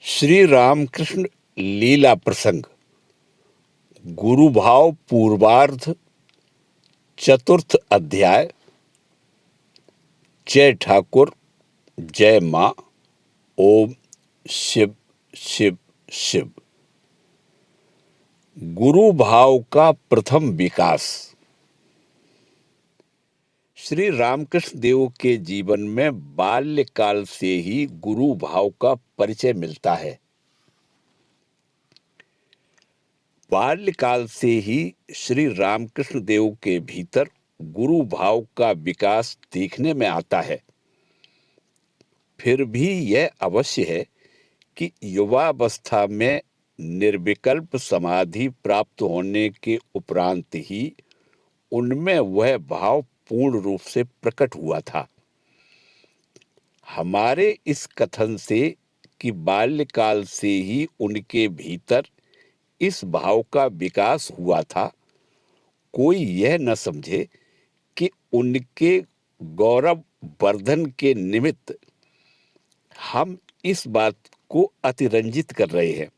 श्री रामकृष्ण लीला प्रसंग गुरु भाव पूर्वार्ध चतुर्थ अध्याय। जय ठाकुर, जय मां। ओम शिव शिव शिव। गुरु भाव का प्रथम विकास। श्री रामकृष्ण देव के जीवन में बाल्यकाल से ही गुरु भाव का परिचय मिलता है। बाल्यकाल से ही श्री रामकृष्ण देव के भीतर गुरु भाव का विकास देखने में आता है। फिर भी यह अवश्य है कि युवावस्था में निर्विकल्प समाधि प्राप्त होने के उपरांत ही उनमें वह भाव पूर्ण रूप से प्रकट हुआ था। हमारे इस कथन से कि बाल्यकाल से ही उनके भीतर इस भाव का विकास हुआ था, कोई यह न समझे कि उनके गौरव वर्धन के निमित्त हम इस बात को अतिरंजित कर रहे हैं।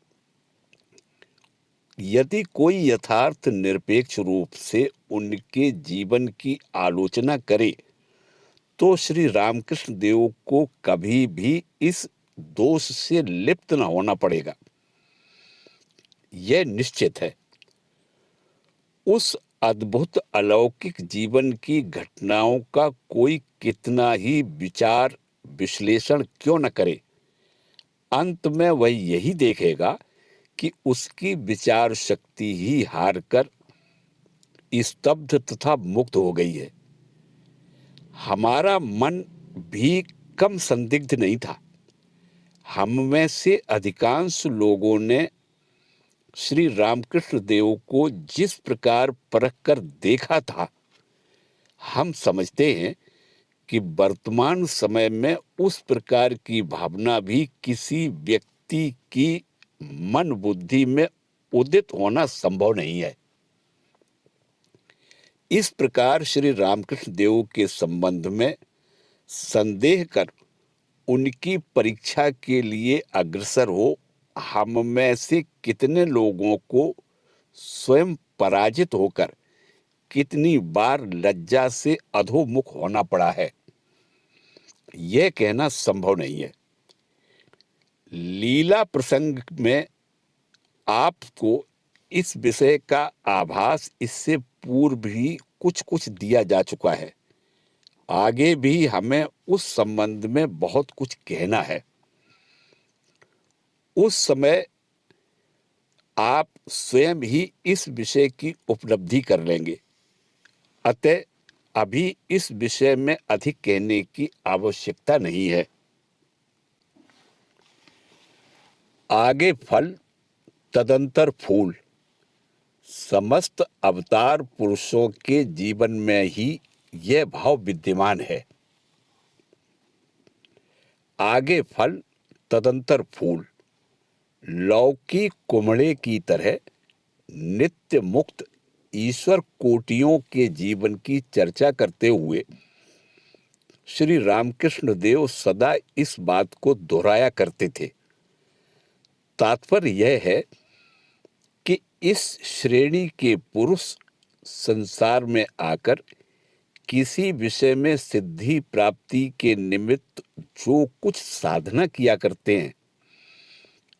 यदि कोई यथार्थ निरपेक्ष रूप से उनके जीवन की आलोचना करे तो श्री रामकृष्ण देव को कभी भी इस दोष से लिप्त न होना पड़ेगा। यह निश्चित है। उस अद्भुत अलौकिक जीवन की घटनाओं का कोई कितना ही विचार विश्लेषण क्यों न करे, अंत में वह यही देखेगा कि उसकी विचार शक्ति ही हारकर स्तब्ध तथा मुक्त हो गई है। हमारा मन भी कम संदिग्ध नहीं था। हम में से अधिकांश लोगों ने श्री रामकृष्ण देव को जिस प्रकार परख कर देखा था, हम समझते हैं कि वर्तमान समय में उस प्रकार की भावना भी किसी व्यक्ति की मन बुद्धि में उदित होना संभव नहीं है। इस प्रकार श्री रामकृष्ण देव के संबंध में संदेह कर उनकी परीक्षा के लिए अग्रसर हो हम में से कितने लोगों को स्वयं पराजित होकर कितनी बार लज्जा से अधोमुख होना पड़ा है, यह कहना संभव नहीं है। लीला प्रसंग में आपको इस विषय का आभास इससे पूर्व भी कुछ कुछ दिया जा चुका है। आगे भी हमें उस संबंध में बहुत कुछ कहना है। उस समय आप स्वयं ही इस विषय की उपलब्धि कर लेंगे। अतः अभी इस विषय में अधिक कहने की आवश्यकता नहीं है। आगे फल तदंतर फूल। समस्त अवतार पुरुषों के जीवन में ही यह भाव विद्यमान है। आगे फल तदंतर फूल। लौकी कुमड़े की तरह नित्य मुक्त ईश्वर कोटियों के जीवन की चर्चा करते हुए श्री रामकृष्ण देव सदा इस बात को दोहराया करते थे। तात्पर्य यह है कि इस श्रेणी के पुरुष संसार में आकर किसी विषय में सिद्धि प्राप्ति के निमित्त जो कुछ साधना किया करते हैं,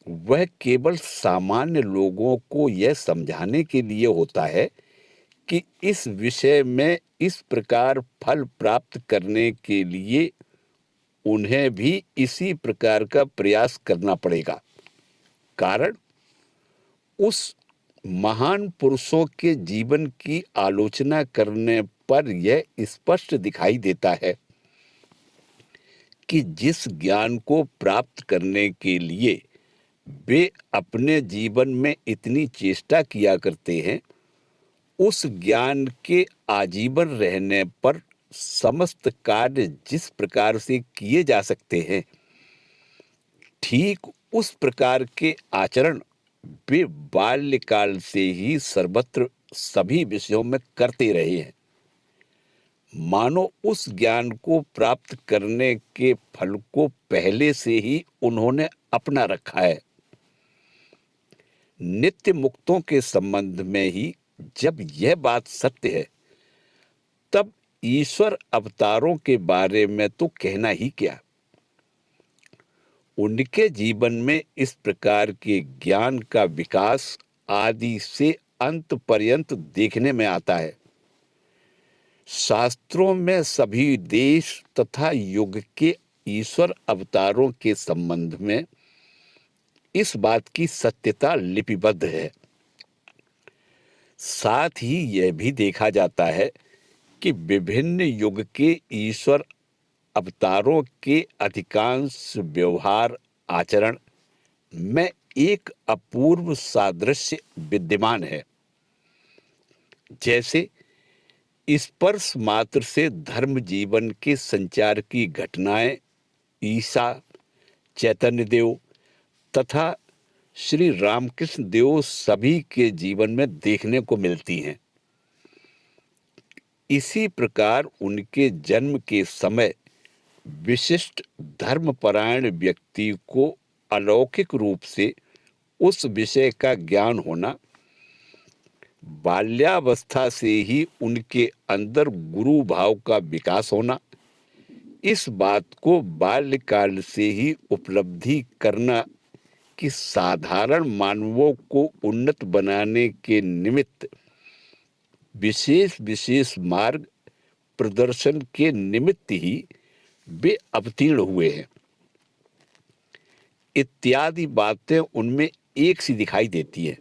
वह केवल सामान्य लोगों को यह समझाने के लिए होता है कि इस विषय में इस प्रकार फल प्राप्त करने के लिए उन्हें भी इसी प्रकार का प्रयास करना पड़ेगा। कारण उस महान पुरुषों के जीवन की आलोचना करने पर यह स्पष्ट दिखाई देता है कि जिस ज्ञान को प्राप्त करने के लिए वे अपने जीवन में इतनी चेष्टा किया करते हैं, उस ज्ञान के आजीवन रहने पर समस्त कार्य जिस प्रकार से किए जा सकते हैं, ठीक उस प्रकार के आचरण वे बाल्यकाल से ही सर्वत्र सभी विषयों में करते रहे हैं। मानो उस ज्ञान को प्राप्त करने के फल को पहले से ही उन्होंने अपना रखा है। नित्य मुक्तों के संबंध में ही जब यह बात सत्य है, तब ईश्वर अवतारों के बारे में तो कहना ही क्या। उनके जीवन में इस प्रकार के ज्ञान का विकास आदि से अंत पर्यंत देखने में आता है। शास्त्रों में सभी देश तथा युग के ईश्वर अवतारों के संबंध में इस बात की सत्यता लिपिबद्ध है। साथ ही यह भी देखा जाता है कि विभिन्न युग के ईश्वर अवतारों के अधिकांश व्यवहार आचरण में एक अपूर्व सादृश्य विद्यमान है। जैसे स्पर्श मात्र से धर्म जीवन के संचार की घटनाएं ईसा, चैतन्य देव तथा श्री रामकृष्ण देव सभी के जीवन में देखने को मिलती हैं। इसी प्रकार उनके जन्म के समय विशिष्ट धर्मपरायण व्यक्ति को अलौकिक रूप से उस विषय का ज्ञान होना, बाल्यावस्था से ही उनके अंदर गुरु भाव का विकास होना, इस बात को बाल्यकाल से ही उपलब्धि करना कि साधारण मानवों को उन्नत बनाने के निमित्त विशेष विशेष मार्ग प्रदर्शन के निमित्त ही वे अवतीर्ण हुए हैं, इत्यादि बातें उनमें एक सी दिखाई देती है।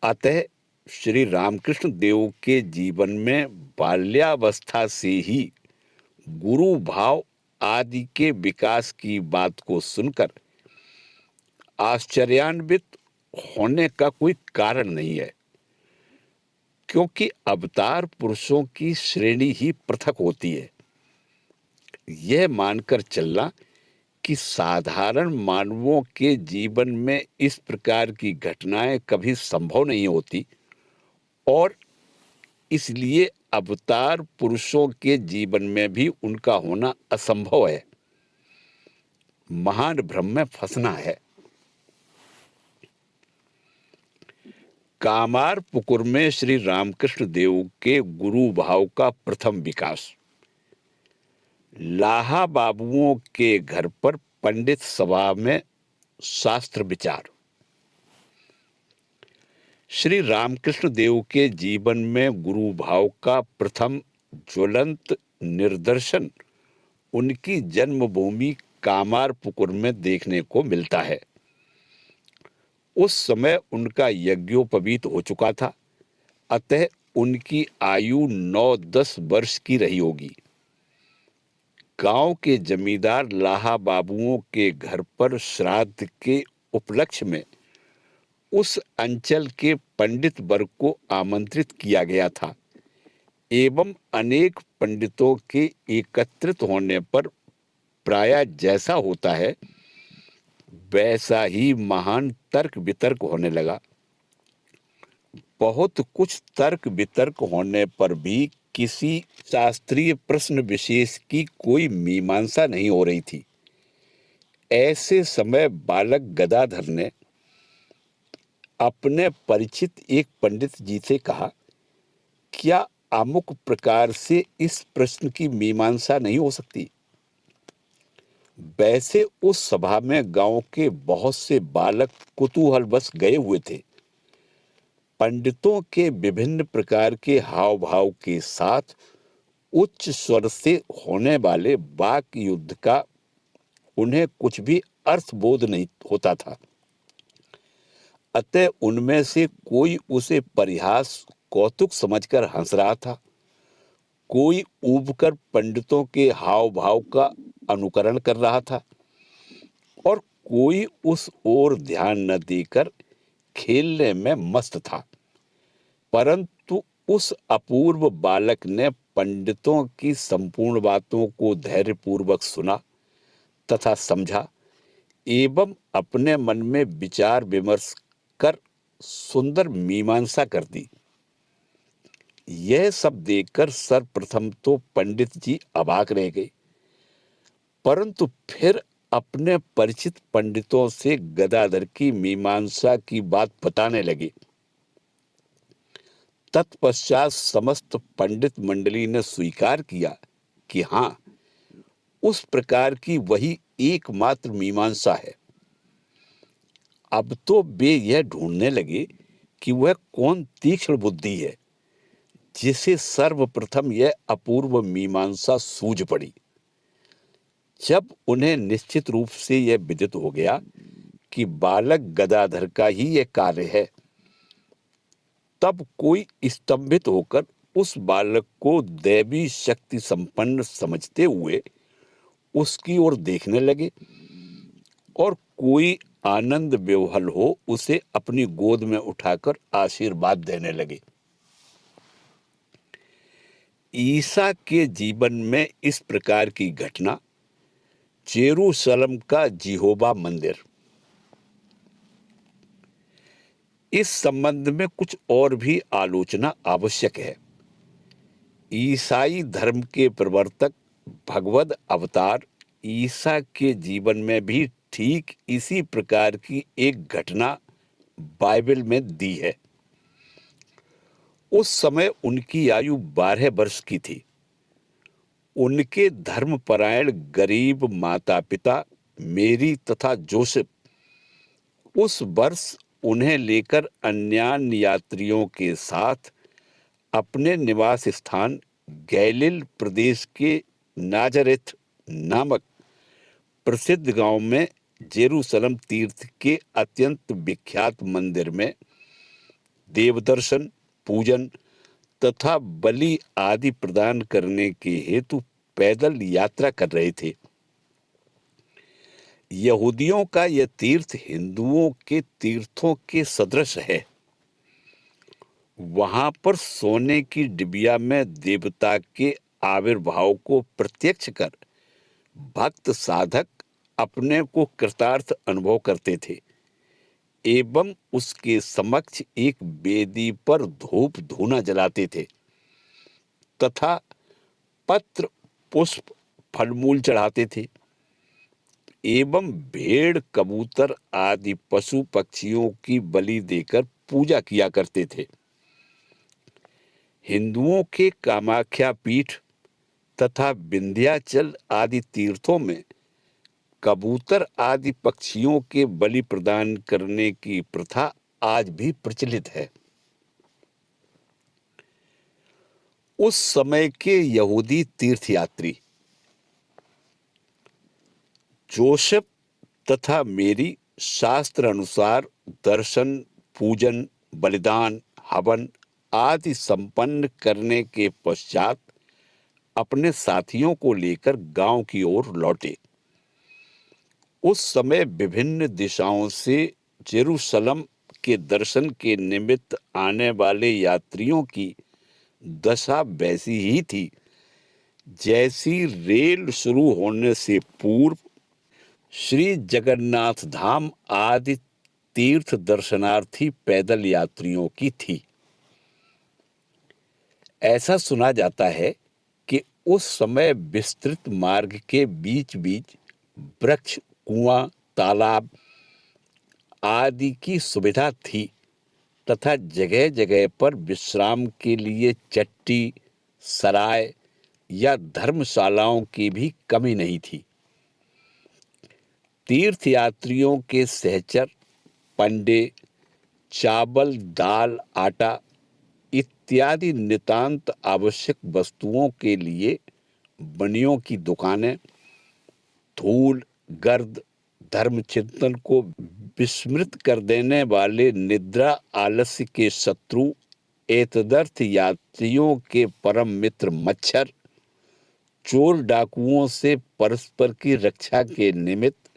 अतः श्री रामकृष्ण देव के जीवन में बाल्यावस्था से ही गुरु भाव आदि के विकास की बात को सुनकर आश्चर्यान्वित होने का कोई कारण नहीं है, क्योंकि अवतार पुरुषों की श्रेणी ही पृथक होती है। यह मानकर चलना कि साधारण मानवों के जीवन में इस प्रकार की घटनाएं कभी संभव नहीं होती और इसलिए अवतार पुरुषों के जीवन में भी उनका होना असंभव है, महान भ्रम में फंसना है। कामार पुकुर में श्री रामकृष्ण देव के गुरु भाव का प्रथम विकास। लाहा बाबुओं के घर पर पंडित सभा में शास्त्र विचार। श्री रामकृष्ण देव के जीवन में गुरु भाव का प्रथम ज्वलंत निदर्शन उनकी जन्मभूमि कामार पुकुर में देखने को मिलता है। उस समय उनका यज्ञोपवीत हो चुका था, अतः उनकी आयु 9-10 वर्ष की रही होगी। गांव के जमींदार लाहा बाबुओं के घर पर श्राद्ध के उपलक्ष्य में उस अंचल के पंडित वर्ग को आमंत्रित किया गया था एवं अनेक पंडितों के एकत्रित होने पर प्रायः जैसा होता है वैसा ही महान तर्क वितर्क होने लगा। बहुत कुछ तर्क वितर्क होने पर भी किसी शास्त्रीय प्रश्न विशेष की कोई मीमांसा नहीं हो रही थी। ऐसे समय बालक गदाधर ने अपने परिचित एक पंडित जी से कहा, क्या अमुक प्रकार से इस प्रश्न की मीमांसा नहीं हो सकती? वैसे उस सभा में गांव के बहुत से बालक कुतूहलवश गए हुए थे। पंडितों के विभिन्न प्रकार के हाव भाव के साथ उच्च स्वर से होने वाले वाक युद्ध का उन्हें कुछ भी अर्थबोध नहीं होता था। अतः उनमें से कोई उसे परिहास कौतुक समझकर हंस रहा था, कोई ऊबकर पंडितों के हाव भाव का अनुकरण कर रहा था और कोई उस ओर ध्यान न देकर खेलने में मस्त था। परंतु उस अपूर्व बालक ने पंडितों की संपूर्ण बातों को धैर्यपूर्वक सुना तथा समझा एवं अपने मन में विचार विमर्श कर सुंदर मीमांसा कर दी। यह सब देखकर सर्वप्रथम तो पंडित जी अबाक रह गए, परंतु फिर अपने परिचित पंडितों से गदाधर की मीमांसा की बात बताने लगे। तत्पश्चात समस्त पंडित मंडली ने स्वीकार किया कि हाँ, उस प्रकार की वही एकमात्र मीमांसा है। अब तो वे यह ढूंढने लगे कि वह कौन तीक्ष्ण बुद्धि है जिसे सर्वप्रथम यह अपूर्व मीमांसा सूझ पड़ी। जब उन्हें निश्चित रूप से यह विदित हो गया कि बालक गदाधर का ही यह कार्य है, तब कोई स्तंभित होकर उस बालक को दैवी शक्ति संपन्न समझते हुए उसकी ओर देखने लगे और कोई आनंद विह्वल हो उसे अपनी गोद में उठाकर आशीर्वाद देने लगे। ईसा के जीवन में इस प्रकार की घटना जेरूशलम का यहोवा मंदिर। इस संबंध में कुछ और भी आलोचना आवश्यक है। ईसाई धर्म के प्रवर्तक भगवद अवतार ईसा के जीवन में भी ठीक इसी प्रकार की एक घटना बाइबल में दी है। उस समय उनकी आयु 12 वर्ष की थी। उनके धर्मपरायण गरीब माता पिता मेरी तथा जोसेफ उस वर्ष उन्हें लेकर अन्य यात्रियों के साथ अपने निवास स्थान गैलिल प्रदेश के नाजरेथ नामक प्रसिद्ध गांव में जेरूशलम तीर्थ के अत्यंत विख्यात मंदिर में देवदर्शन, पूजन तथा बलि आदि प्रदान करने के हेतु पैदल यात्रा कर रहे थे। यहूदियों का यह तीर्थ हिंदुओं के तीर्थों के सदृश है। वहां पर सोने की डिबिया में देवता के आविर्भाव को प्रत्यक्ष कर भक्त साधक अपने को कृतार्थ अनुभव करते थे एवं उसके समक्ष एक वेदी पर धूप धूना जलाते थे तथा पत्र पुष्प फलमूल चढ़ाते थे एवं भेड़ कबूतर आदि पशु पक्षियों की बलि देकर पूजा किया करते थे। हिंदुओं के कामाख्या पीठ तथा विंध्याचल आदि तीर्थों में कबूतर आदि पक्षियों के बलि प्रदान करने की प्रथा आज भी प्रचलित है। उस समय के यहूदी तीर्थयात्री जोसेफ तथा मेरी शास्त्र अनुसार दर्शन, पूजन, बलिदान, हवन आदि संपन्न करने के पश्चात अपने साथियों को लेकर गांव की ओर लौटे। उस समय विभिन्न दिशाओं से जेरूशलम के दर्शन के निमित्त आने वाले यात्रियों की दशा वैसी ही थी जैसी रेल शुरू होने से पूर्व श्री जगन्नाथ धाम आदि तीर्थ दर्शनार्थी पैदल यात्रियों की थी। ऐसा सुना जाता है कि उस समय विस्तृत मार्ग के बीच बीच वृक्ष, कुआं, तालाब आदि की सुविधा थी तथा जगह जगह पर विश्राम के लिए चट्टी, सराय या धर्मशालाओं की भी कमी नहीं थी। तीर्थयात्रियों के सहचर, पंडे, चावल, दाल, आटा इत्यादि नितांत आवश्यक वस्तुओं के लिए बनियों की दुकानें, धूल, गर्द, धर्म चिंतन को विस्मृत कर देने वाले निद्रा आलस्य के शत्रु एतदर्थ यात्रियों के परम मित्र मच्छर, चोर डाकुओं से परस्पर की रक्षा के निमित्त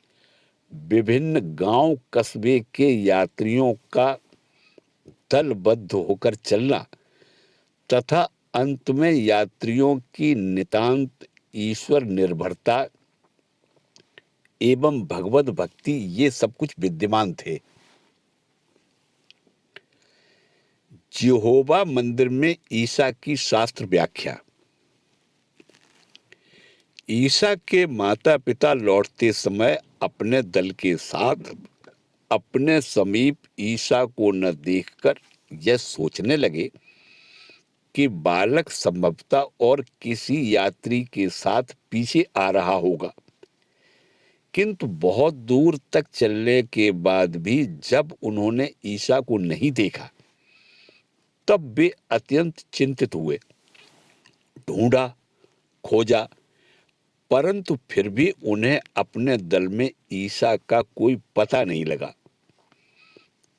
विभिन्न गांव कस्बे के यात्रियों का दलबद्ध होकर चलना तथा अंत में यात्रियों की नितांत ईश्वर निर्भरता एवं भगवत भक्ति ये सब कुछ विद्यमान थे। यहोवा मंदिर में ईसा की शास्त्र व्याख्या। ईसा के माता पिता लौटते समय अपने दल के साथ अपने समीप ईसा को न देखकर यह सोचने लगे कि बालक संभवतः और किसी यात्री के साथ पीछे आ रहा होगा। किंतु बहुत दूर तक चलने के बाद भी जब उन्होंने ईसा को नहीं देखा, तब वे अत्यंत चिंतित हुए। ढूंढा, खोजा, परंतु फिर भी उन्हें अपने दल में ईसा का कोई पता नहीं लगा।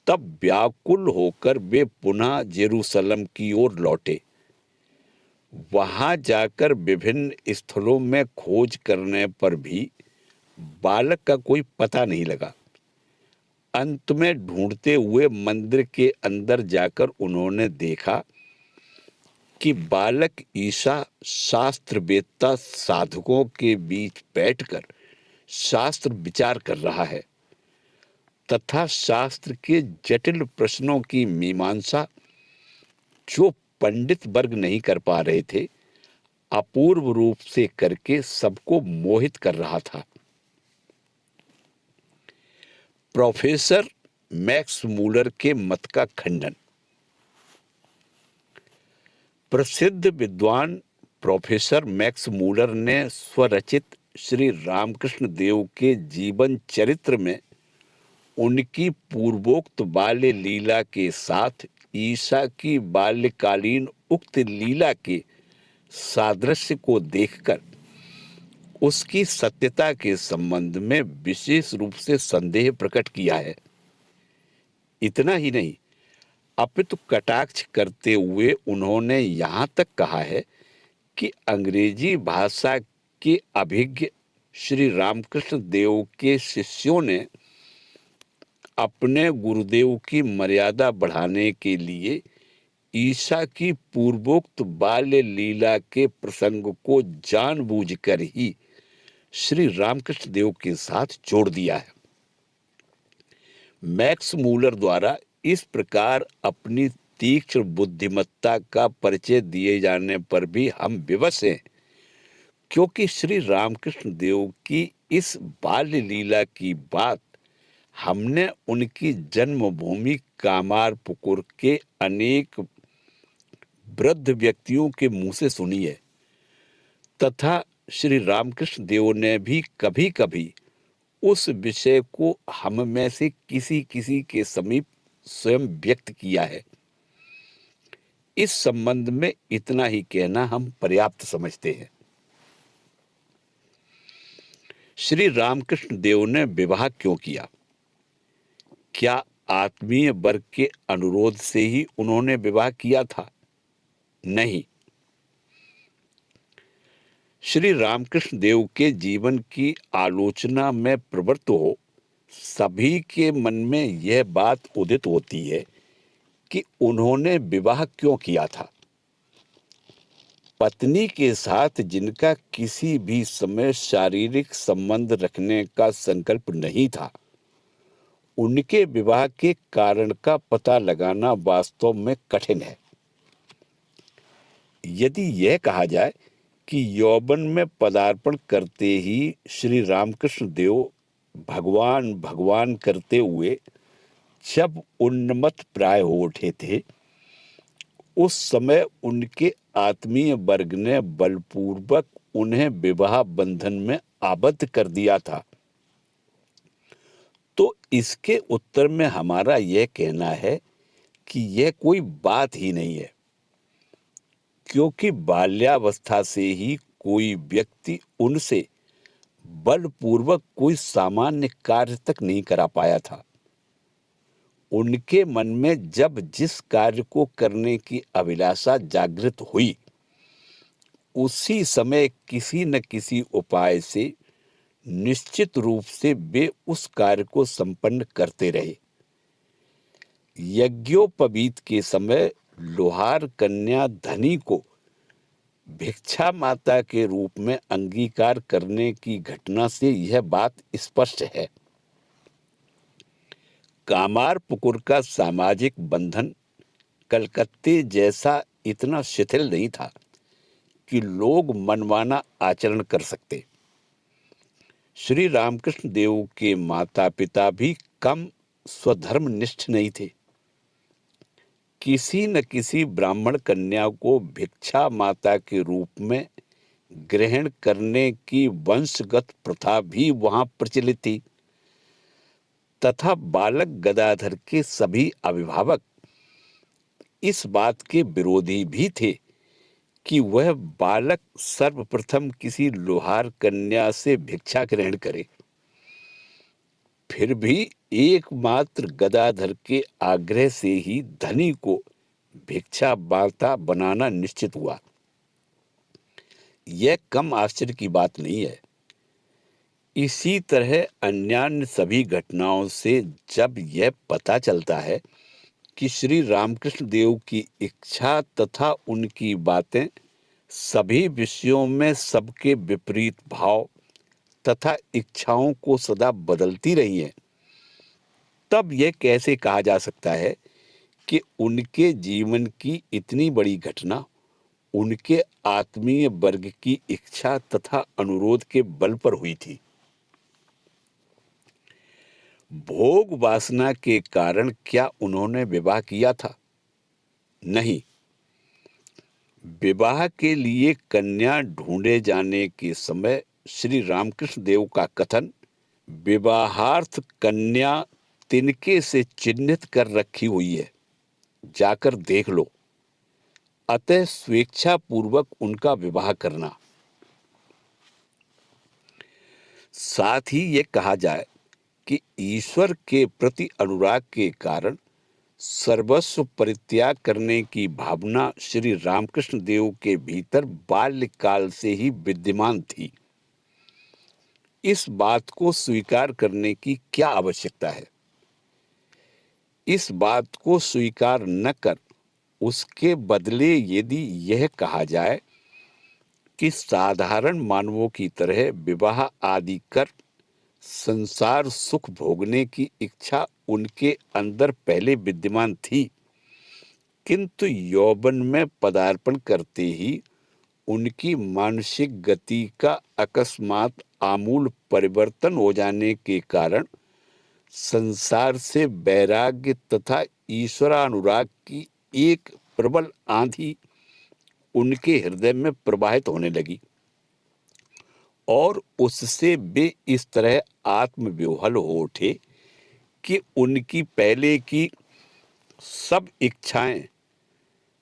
तब व्याकुल होकर वे पुनः जेरूसलम की ओर लौटे। वहां जाकर विभिन्न स्थलों में खोज करने पर भी बालक का कोई पता नहीं लगा। अंत में ढूंढते हुए मंदिर के अंदर जाकर उन्होंने देखा कि बालक ईसा शास्त्रवेत्ता साधकों के बीच बैठकर शास्त्र विचार कर रहा है तथा शास्त्र के जटिल प्रश्नों की मीमांसा जो पंडित वर्ग नहीं कर पा रहे थे, अपूर्व रूप से करके सबको मोहित कर रहा था। प्रोफेसर मैक्स मूलर के मत का खंडन। प्रसिद्ध विद्वान प्रोफेसर मैक्स मूलर ने स्वरचित श्री रामकृष्ण देव के जीवन चरित्र में उनकी पूर्वोक्त बाल्य लीला के साथ ईसा की बाल्यकालीन उक्त लीला के सादृश्य को देखकर उसकी सत्यता के संबंध में विशेष रूप से संदेह प्रकट किया है। इतना ही नहीं, अपितु कटाक्ष करते हुए उन्होंने यहाँ तक कहा है कि अंग्रेजी भाषा के अभिज्ञ श्री रामकृष्ण देव के शिष्यों ने अपने गुरुदेव की मर्यादा बढ़ाने के लिए ईसा की पूर्वोक्त बाल्य लीला के प्रसंग को जानबूझकर ही श्री रामकृष्ण देव के साथ जोड़ दिया है। मैक्स मूलर द्वारा इस प्रकार अपनी तीक्ष्ण बुद्धिमत्ता का परिचय दिए जाने पर भी हम विवश हैं, क्योंकि श्री रामकृष्ण देव की इस बाल्य लीला की बात हमने उनकी जन्मभूमि कामारपुकुर के अनेक वृद्ध व्यक्तियों के मुंह से सुनी है तथा श्री रामकृष्ण देव ने भी कभी कभी उस विषय को हम में से किसी किसी के समीप स्वयं व्यक्त किया है। इस संबंध में इतना ही कहना हम पर्याप्त समझते हैं। श्री रामकृष्ण देव ने विवाह क्यों किया? क्या आत्मीय वर्ग के अनुरोध से ही उन्होंने विवाह किया था? नहीं। श्री रामकृष्ण देव के जीवन की आलोचना में प्रवृत्त हो सभी के मन में यह बात उदित होती है कि उन्होंने विवाह क्यों किया था। पत्नी के साथ जिनका किसी भी समय शारीरिक संबंध रखने का संकल्प नहीं था, उनके विवाह के कारण का पता लगाना वास्तव में कठिन है। यदि यह कहा जाए कि यौवन में पदार्पण करते ही श्री रामकृष्ण देव भगवान भगवान करते हुए जब उन्मत्त प्राय हो उठे थे, उस समय उनके आत्मीय वर्ग ने बलपूर्वक उन्हें विवाह बंधन में आबद्ध कर दिया था, तो इसके उत्तर में हमारा यह कहना है कि यह कोई बात ही नहीं है, क्योंकि बाल्यावस्था से ही कोई व्यक्ति उनसे बलपूर्वक कोई सामान्य कार्य तक नहीं करा पाया था। उनके मन में जब जिस कार्य को करने की अभिलाषा जागृत हुई, उसी समय किसी न किसी उपाय से निश्चित रूप से वे उस कार्य को संपन्न करते रहे। यज्ञोपवीत के समय लोहार कन्या धनी को भिक्षा माता के रूप में अंगीकार करने की घटना से यह बात स्पष्ट है। कामारपुकुर का सामाजिक बंधन कलकत्ते जैसा इतना शिथिल नहीं था कि लोग मनमाना आचरण कर सकते। श्री रामकृष्ण देव के माता पिता भी कम स्वधर्मनिष्ठ नहीं थे। किसी न किसी ब्राह्मण कन्या को भिक्षा माता के रूप में ग्रहण करने की वंशगत प्रथा भी वहां प्रचलित थी तथा बालक गदाधर के सभी अभिभावक इस बात के विरोधी भी थे कि वह बालक सर्वप्रथम किसी लोहार कन्या से भिक्षा ग्रहण करे। फिर भी एकमात्र गदाधर के आग्रह से ही धनी को भिक्षा माता बनाना निश्चित हुआ। यह कम आश्चर्य की बात नहीं है। इसी तरह अन्यान्य सभी घटनाओं से जब यह पता चलता है कि श्री रामकृष्ण देव की इच्छा तथा उनकी बातें सभी विषयों में सबके विपरीत भाव तथा इच्छाओं को सदा बदलती रही हैं, तब यह कैसे कहा जा सकता है कि उनके जीवन की इतनी बड़ी घटना उनके आत्मीय वर्ग की इच्छा तथा अनुरोध के बल पर हुई थी। भोग वासना के कारण क्या उन्होंने विवाह किया था? नहीं। विवाह के लिए कन्या ढूंढे जाने के समय श्री रामकृष्ण देव का कथन, विवाहार्थ कन्या तिनके से चिन्हित कर रखी हुई है, जाकर देख लो, अतः स्वेच्छा पूर्वक उनका विवाह करना। साथ ही ये कहा जाए कि ईश्वर के प्रति अनुराग के कारण सर्वस्व परित्याग करने की भावना श्री रामकृष्ण देव के भीतर बाल्यकाल से ही विद्यमान थी। इस बात को स्वीकार करने की क्या आवश्यकता है? इस बात को स्वीकार न कर उसके बदले यदि यह कहा जाए कि साधारण मानवों की तरह विवाह आदि कर संसार सुख भोगने की इच्छा उनके अंदर पहले विद्यमान थी, किंतु यौवन में पदार्पण करते ही उनकी मानसिक गति का अकस्मात आमूल परिवर्तन हो जाने के कारण संसार से वैराग्य तथा ईश्वरानुराग की एक प्रबल आंधी उनके हृदय में प्रवाहित होने लगी और उससे वे इस तरह आत्मविह्वल हो उठे कि उनकी पहले की सब इच्छाएं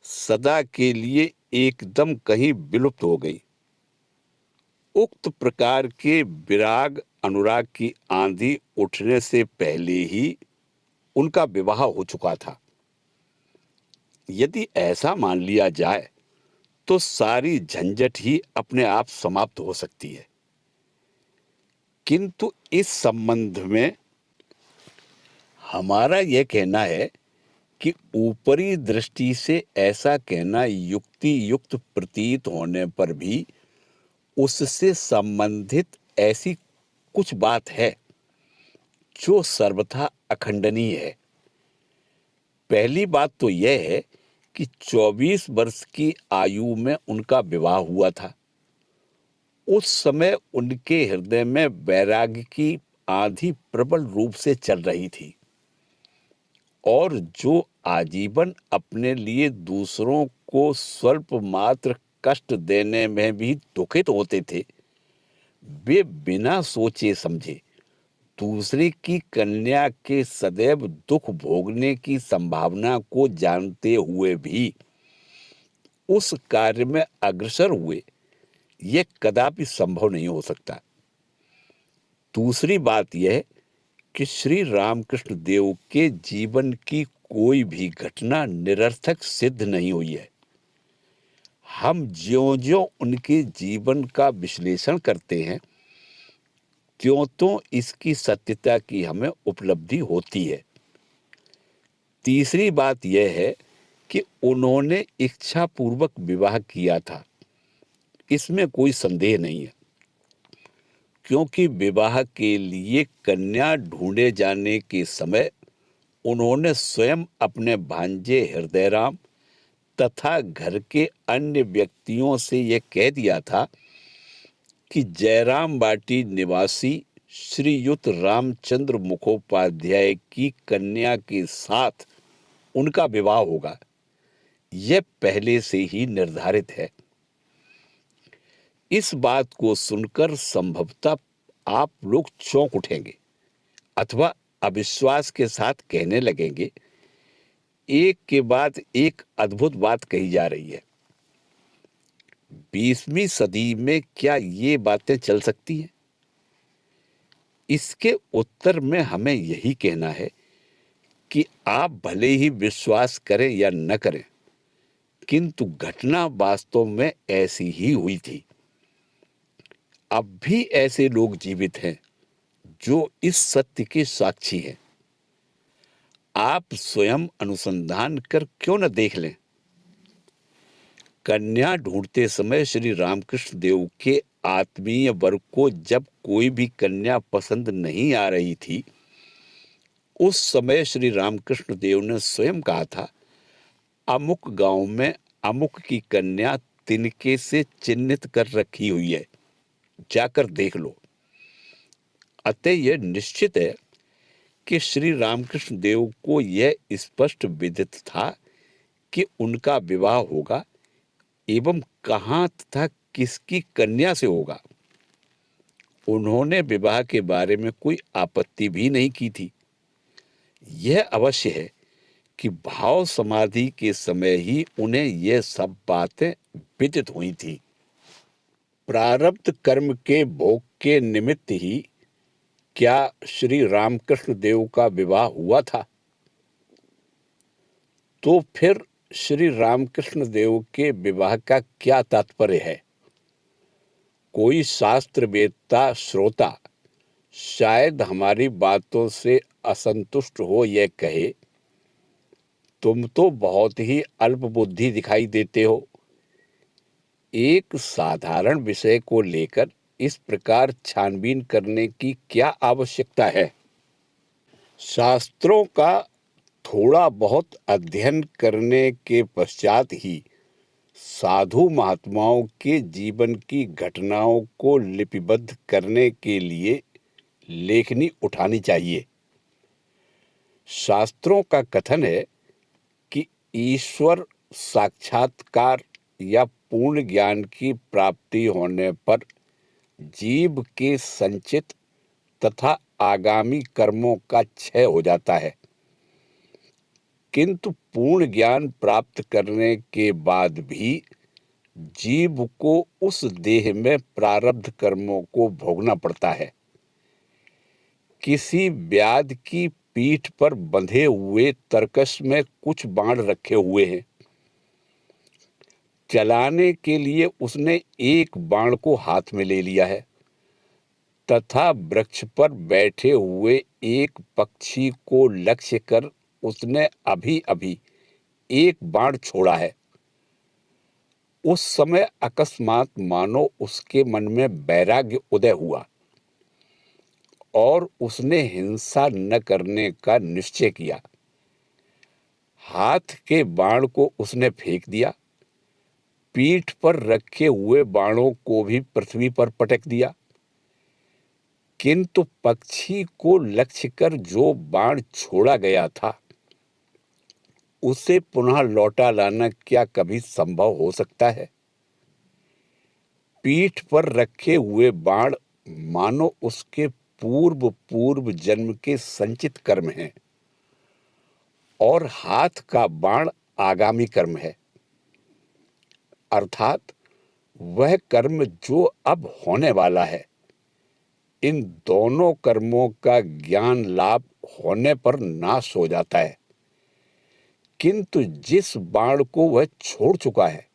सदा के लिए एकदम कहीं विलुप्त हो गई। उक्त प्रकार के विराग अनुराग की आंधी उठने से पहले ही उनका विवाह हो चुका था। यदि ऐसा मान लिया जाए तो सारी झंझट ही अपने आप समाप्त हो सकती है। किंतु इस संबंध में हमारा यह कहना है कि ऊपरी दृष्टि से ऐसा कहना युक्ति युक्त प्रतीत होने पर भी उससे संबंधित ऐसी कुछ बात है जो सर्वथा अखंडनीय है। पहली बात तो यह है कि 24 वर्ष की आयु में उनका विवाह हुआ था। उस समय उनके हृदय में वैराग्य की आंधी प्रबल रूप से चल रही थी और जो आजीवन अपने लिए दूसरों को स्वल्प मात्र कष्ट देने में भी दुखित होते थे, वे बिना सोचे समझे दूसरे की कन्या के सदैव दुख भोगने की संभावना को जानते हुए भी उस कार्य में अग्रसर हुए, यह कदापि संभव नहीं हो सकता। दूसरी बात यह कि श्री रामकृष्ण देव के जीवन की कोई भी घटना निरर्थक सिद्ध नहीं हुई है। हम ज्यों-ज्यों उनके जीवन का विश्लेषण करते हैं, त्यों-त्यों इसकी सत्यता की हमें उपलब्धि होती है। तीसरी बात यह है कि उन्होंने इच्छापूर्वक विवाह किया था, इसमें कोई संदेह नहीं है, क्योंकि विवाह के लिए कन्या ढूंढे जाने के समय उन्होंने स्वयं अपने भांजे हृदयराम तथा घर के अन्य व्यक्तियों से यह कह दिया था कि जयराम बाटी निवासी श्रीयुत रामचंद्र मुखोपाध्याय की कन्या के साथ उनका विवाह होगा। यह पहले से ही निर्धारित है। इस बात को सुनकर संभवतः आप लोग चौंक उठेंगे अथवा अविश्वास के साथ कहने लगेंगे, एक के बाद एक अद्भुत बात कही जा रही है। 20वीं सदी में क्या ये बातें चल सकती हैं? इसके उत्तर में हमें यही कहना है कि आप भले ही विश्वास करें या न करें, किंतु घटना वास्तव में ऐसी ही हुई थी। अब भी ऐसे लोग जीवित हैं जो इस सत्य के साक्षी हैं। आप स्वयं अनुसंधान कर क्यों न देख लें। कन्या ढूंढते समय श्री रामकृष्ण देव के आत्मीय वर्ग को जब कोई भी कन्या पसंद नहीं आ रही थी, उस समय श्री रामकृष्ण देव ने स्वयं कहा था, अमुक गांव में अमुक की कन्या तिनके से चिन्हित कर रखी हुई है, जाकर देख लो। अतः यह निश्चित है कि श्री रामकृष्ण देव को यह स्पष्ट विदित था कि उनका विवाह होगा एवं कहाँ तथा किसकी कन्या से होगा। उन्होंने विवाह के बारे में कोई आपत्ति भी नहीं की थी। यह अवश्य है कि भाव समाधि के समय ही उन्हें यह सब बातें विदित हुई थी। प्रारब्ध कर्म के भोग के निमित्त ही क्या श्री रामकृष्ण देव का विवाह हुआ था? तो फिर श्री रामकृष्ण देव के विवाह का क्या तात्पर्य है? कोई शास्त्रवेत्ता श्रोता शायद हमारी बातों से असंतुष्ट हो यह कहे, तुम तो बहुत ही अल्पबुद्धि दिखाई देते हो। एक साधारण विषय को लेकर इस प्रकार छानबीन करने की क्या आवश्यकता है? शास्त्रों का थोड़ा बहुत अध्ययन करने के पश्चात ही साधु महात्माओं के जीवन की घटनाओं को लिपिबद्ध करने के लिए लेखनी उठानी चाहिए। शास्त्रों का कथन है कि ईश्वर साक्षात्कार या पूर्ण ज्ञान की प्राप्ति होने पर जीव के संचित तथा आगामी कर्मों का क्षय हो जाता है, किंतु पूर्ण ज्ञान प्राप्त करने के बाद भी जीव को उस देह में प्रारब्ध कर्मों को भोगना पड़ता है। किसी व्याध की पीठ पर बंधे हुए तरकश में कुछ बाण रखे हुए हैं। चलाने के लिए उसने एक बाण को हाथ में ले लिया है तथा वृक्ष पर बैठे हुए एक पक्षी को लक्ष्य कर उसने अभी अभी एक बाण छोड़ा है। उस समय अकस्मात मानो उसके मन में वैराग्य उदय हुआ और उसने हिंसा न करने का निश्चय किया। हाथ के बाण को उसने फेंक दिया, पीठ पर रखे हुए बाणों को भी पृथ्वी पर पटक दिया, किंतु पक्षी को लक्ष्य कर जो बाण छोड़ा गया था उसे पुनः लौटा लाना क्या कभी संभव हो सकता है? पीठ पर रखे हुए बाण मानो उसके पूर्व पूर्व जन्म के संचित कर्म हैं और हाथ का बाण आगामी कर्म है, अर्थात वह कर्म जो अब होने वाला है। इन दोनों कर्मों का ज्ञान लाभ होने पर नाश हो जाता है, किंतु जिस बाण को वह छोड़ चुका है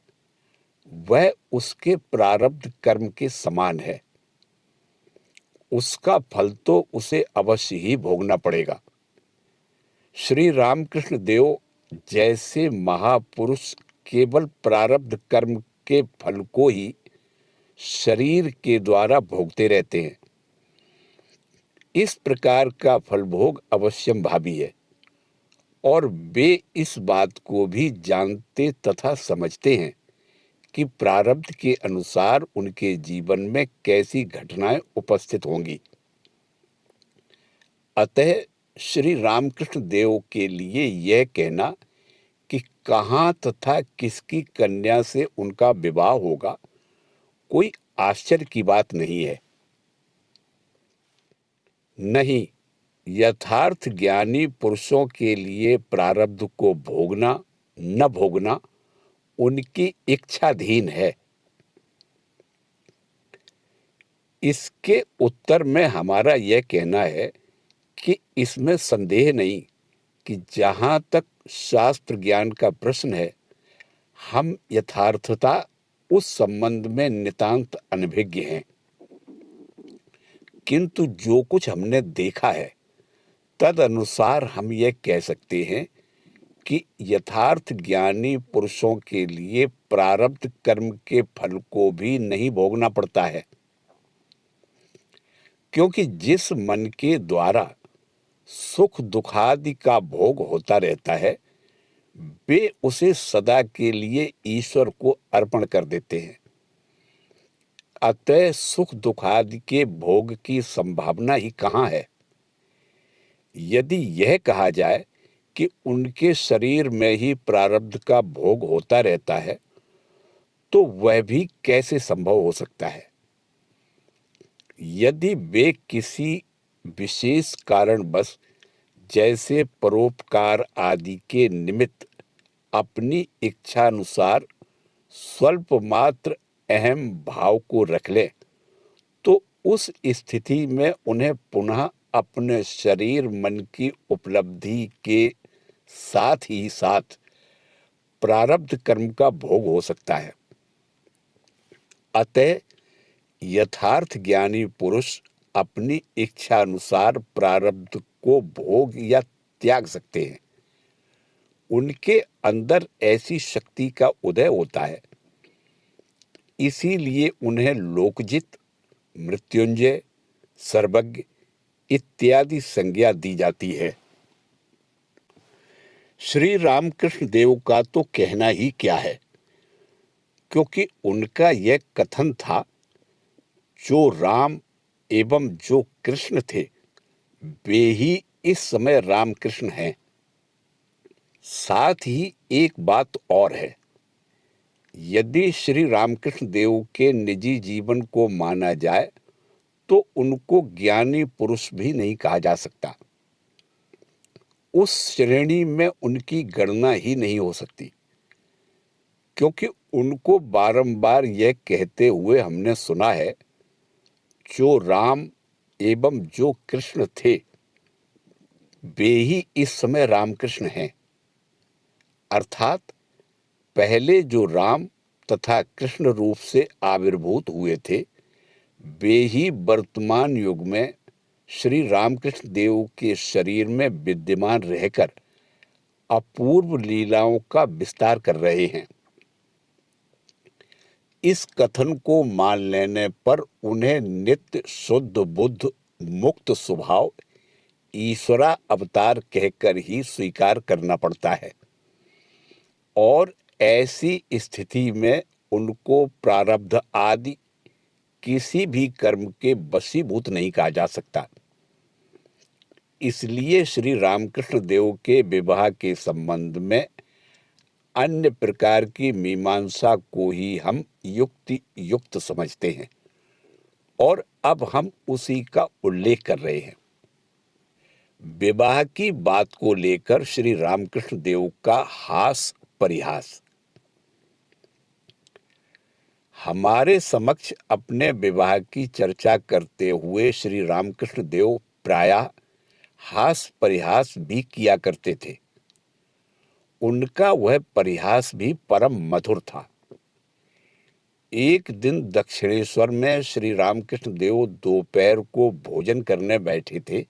वह उसके प्रारब्ध कर्म के समान है। उसका फल तो उसे अवश्य ही भोगना पड़ेगा। श्री रामकृष्ण देव जैसे महापुरुष केवल प्रारब्ध कर्म के फल को ही शरीर के द्वारा भोगते रहते हैं। इस प्रकार का फल भोग अवश्यंभावी है और वे इस बात को भी जानते तथा समझते हैं कि प्रारब्ध के अनुसार उनके जीवन में कैसी घटनाएं उपस्थित होंगी। अतः श्री रामकृष्ण देव के लिए यह कहना कि कहाँ तथा किसकी कन्या से उनका विवाह होगा कोई आश्चर्य की बात नहीं है। नहीं, यथार्थ ज्ञानी पुरुषों के लिए प्रारब्ध को भोगना न भोगना उनकी इच्छाधीन है। इसके उत्तर में हमारा यह कहना है कि इसमें संदेह नहीं कि जहाँ तक शास्त्र ज्ञान का प्रश्न है, हम यथार्थता उस संबंध में नितांत अनभिज्ञ हैं। किंतु जो कुछ हमने देखा है तद अनुसार हम यह कह सकते हैं कि यथार्थ ज्ञानी पुरुषों के लिए प्रारब्ध कर्म के फल को भी नहीं भोगना पड़ता है, क्योंकि जिस मन के द्वारा सुख दुखादि का भोग होता रहता है वे उसे सदा के लिए ईश्वर को अर्पण कर देते हैं। अतः सुख दुखादि के भोग की संभावना ही कहाँ है। यदि यह कहा जाए कि उनके शरीर में ही प्रारब्ध का भोग होता रहता है तो वह भी कैसे संभव हो सकता है। यदि वे किसी विशेष कारणवश जैसे परोपकार आदि के निमित्त अपनी इच्छानुसार स्वल्प मात्र अहम भाव को रख लें तो उस स्थिति में उन्हें पुनः अपने शरीर मन की उपलब्धि के साथ ही साथ प्रारब्ध कर्म का भोग हो सकता है। अतः यथार्थ ज्ञानी पुरुष अपनी इच्छा अनुसार प्रारब्ध को भोग या त्याग सकते हैं। उनके अंदर ऐसी शक्ति का उदय होता है, इसीलिए उन्हें लोकजित, मृत्युंजय, सर्वज्ञ इत्यादि संज्ञा दी जाती है। श्री रामकृष्ण देव का तो कहना ही क्या है, क्योंकि उनका यह कथन था, जो राम एवं जो कृष्ण थे वे ही इस समय रामकृष्ण हैं। साथ ही एक बात और है, यदि श्री रामकृष्ण देव के निजी जीवन को माना जाए तो उनको ज्ञानी पुरुष भी नहीं कहा जा सकता। उस श्रेणी में उनकी गणना ही नहीं हो सकती, क्योंकि उनको बारंबार यह कहते हुए हमने सुना है, जो राम एवं जो कृष्ण थे वे ही इस समय रामकृष्ण हैं। अर्थात पहले जो राम तथा कृष्ण रूप से आविर्भूत हुए थे वे ही वर्तमान युग में श्री रामकृष्ण देव के शरीर में विद्यमान रहकर अपूर्व लीलाओं का विस्तार कर रहे हैं। इस कथन को मान लेने पर उन्हें नित्य शुद्ध बुद्ध मुक्त स्वभाव ईश्वरा अवतार कहकर ही स्वीकार करना पड़ता है, और ऐसी स्थिति में उनको प्रारब्ध आदि किसी भी कर्म के वशीभूत नहीं कहा जा सकता। इसलिए श्री रामकृष्ण देव के विवाह के संबंध में अन्य प्रकार की मीमांसा को ही हम युक्ति युक्त समझते हैं, और अब हम उसी का उल्लेख कर रहे हैं। विवाह की बात को लेकर श्री रामकृष्ण देव का हास परिहास। हमारे समक्ष अपने विवाह की चर्चा करते हुए श्री रामकृष्ण देव प्रायः हास परिहास भी किया करते थे। उनका वह परिहास भी परम मधुर था। एक दिन दक्षिणेश्वर में श्री रामकृष्ण देव दोपहर को भोजन करने बैठे थे।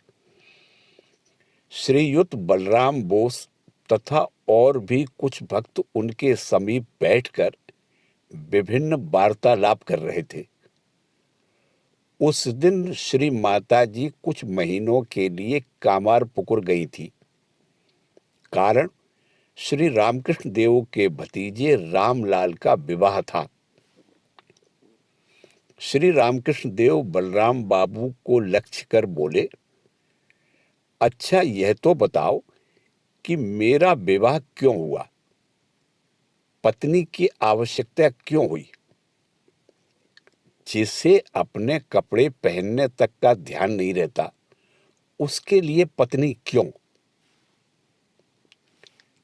श्रीयुत बलराम बोस तथा और भी कुछ भक्त उनके समीप बैठकर विभिन्न वार्तालाप कर रहे थे। उस दिन श्री माताजी कुछ महीनों के लिए कामारपुकुर गई थी। कारण श्री रामकृष्ण देव के भतीजे रामलाल का विवाह था। श्री रामकृष्ण देव बलराम बाबू को लक्ष्य कर बोले, अच्छा यह तो बताओ कि मेरा विवाह क्यों हुआ, पत्नी की आवश्यकता क्यों हुई? जिसे अपने कपड़े पहनने तक का ध्यान नहीं रहता, उसके लिए पत्नी क्यों?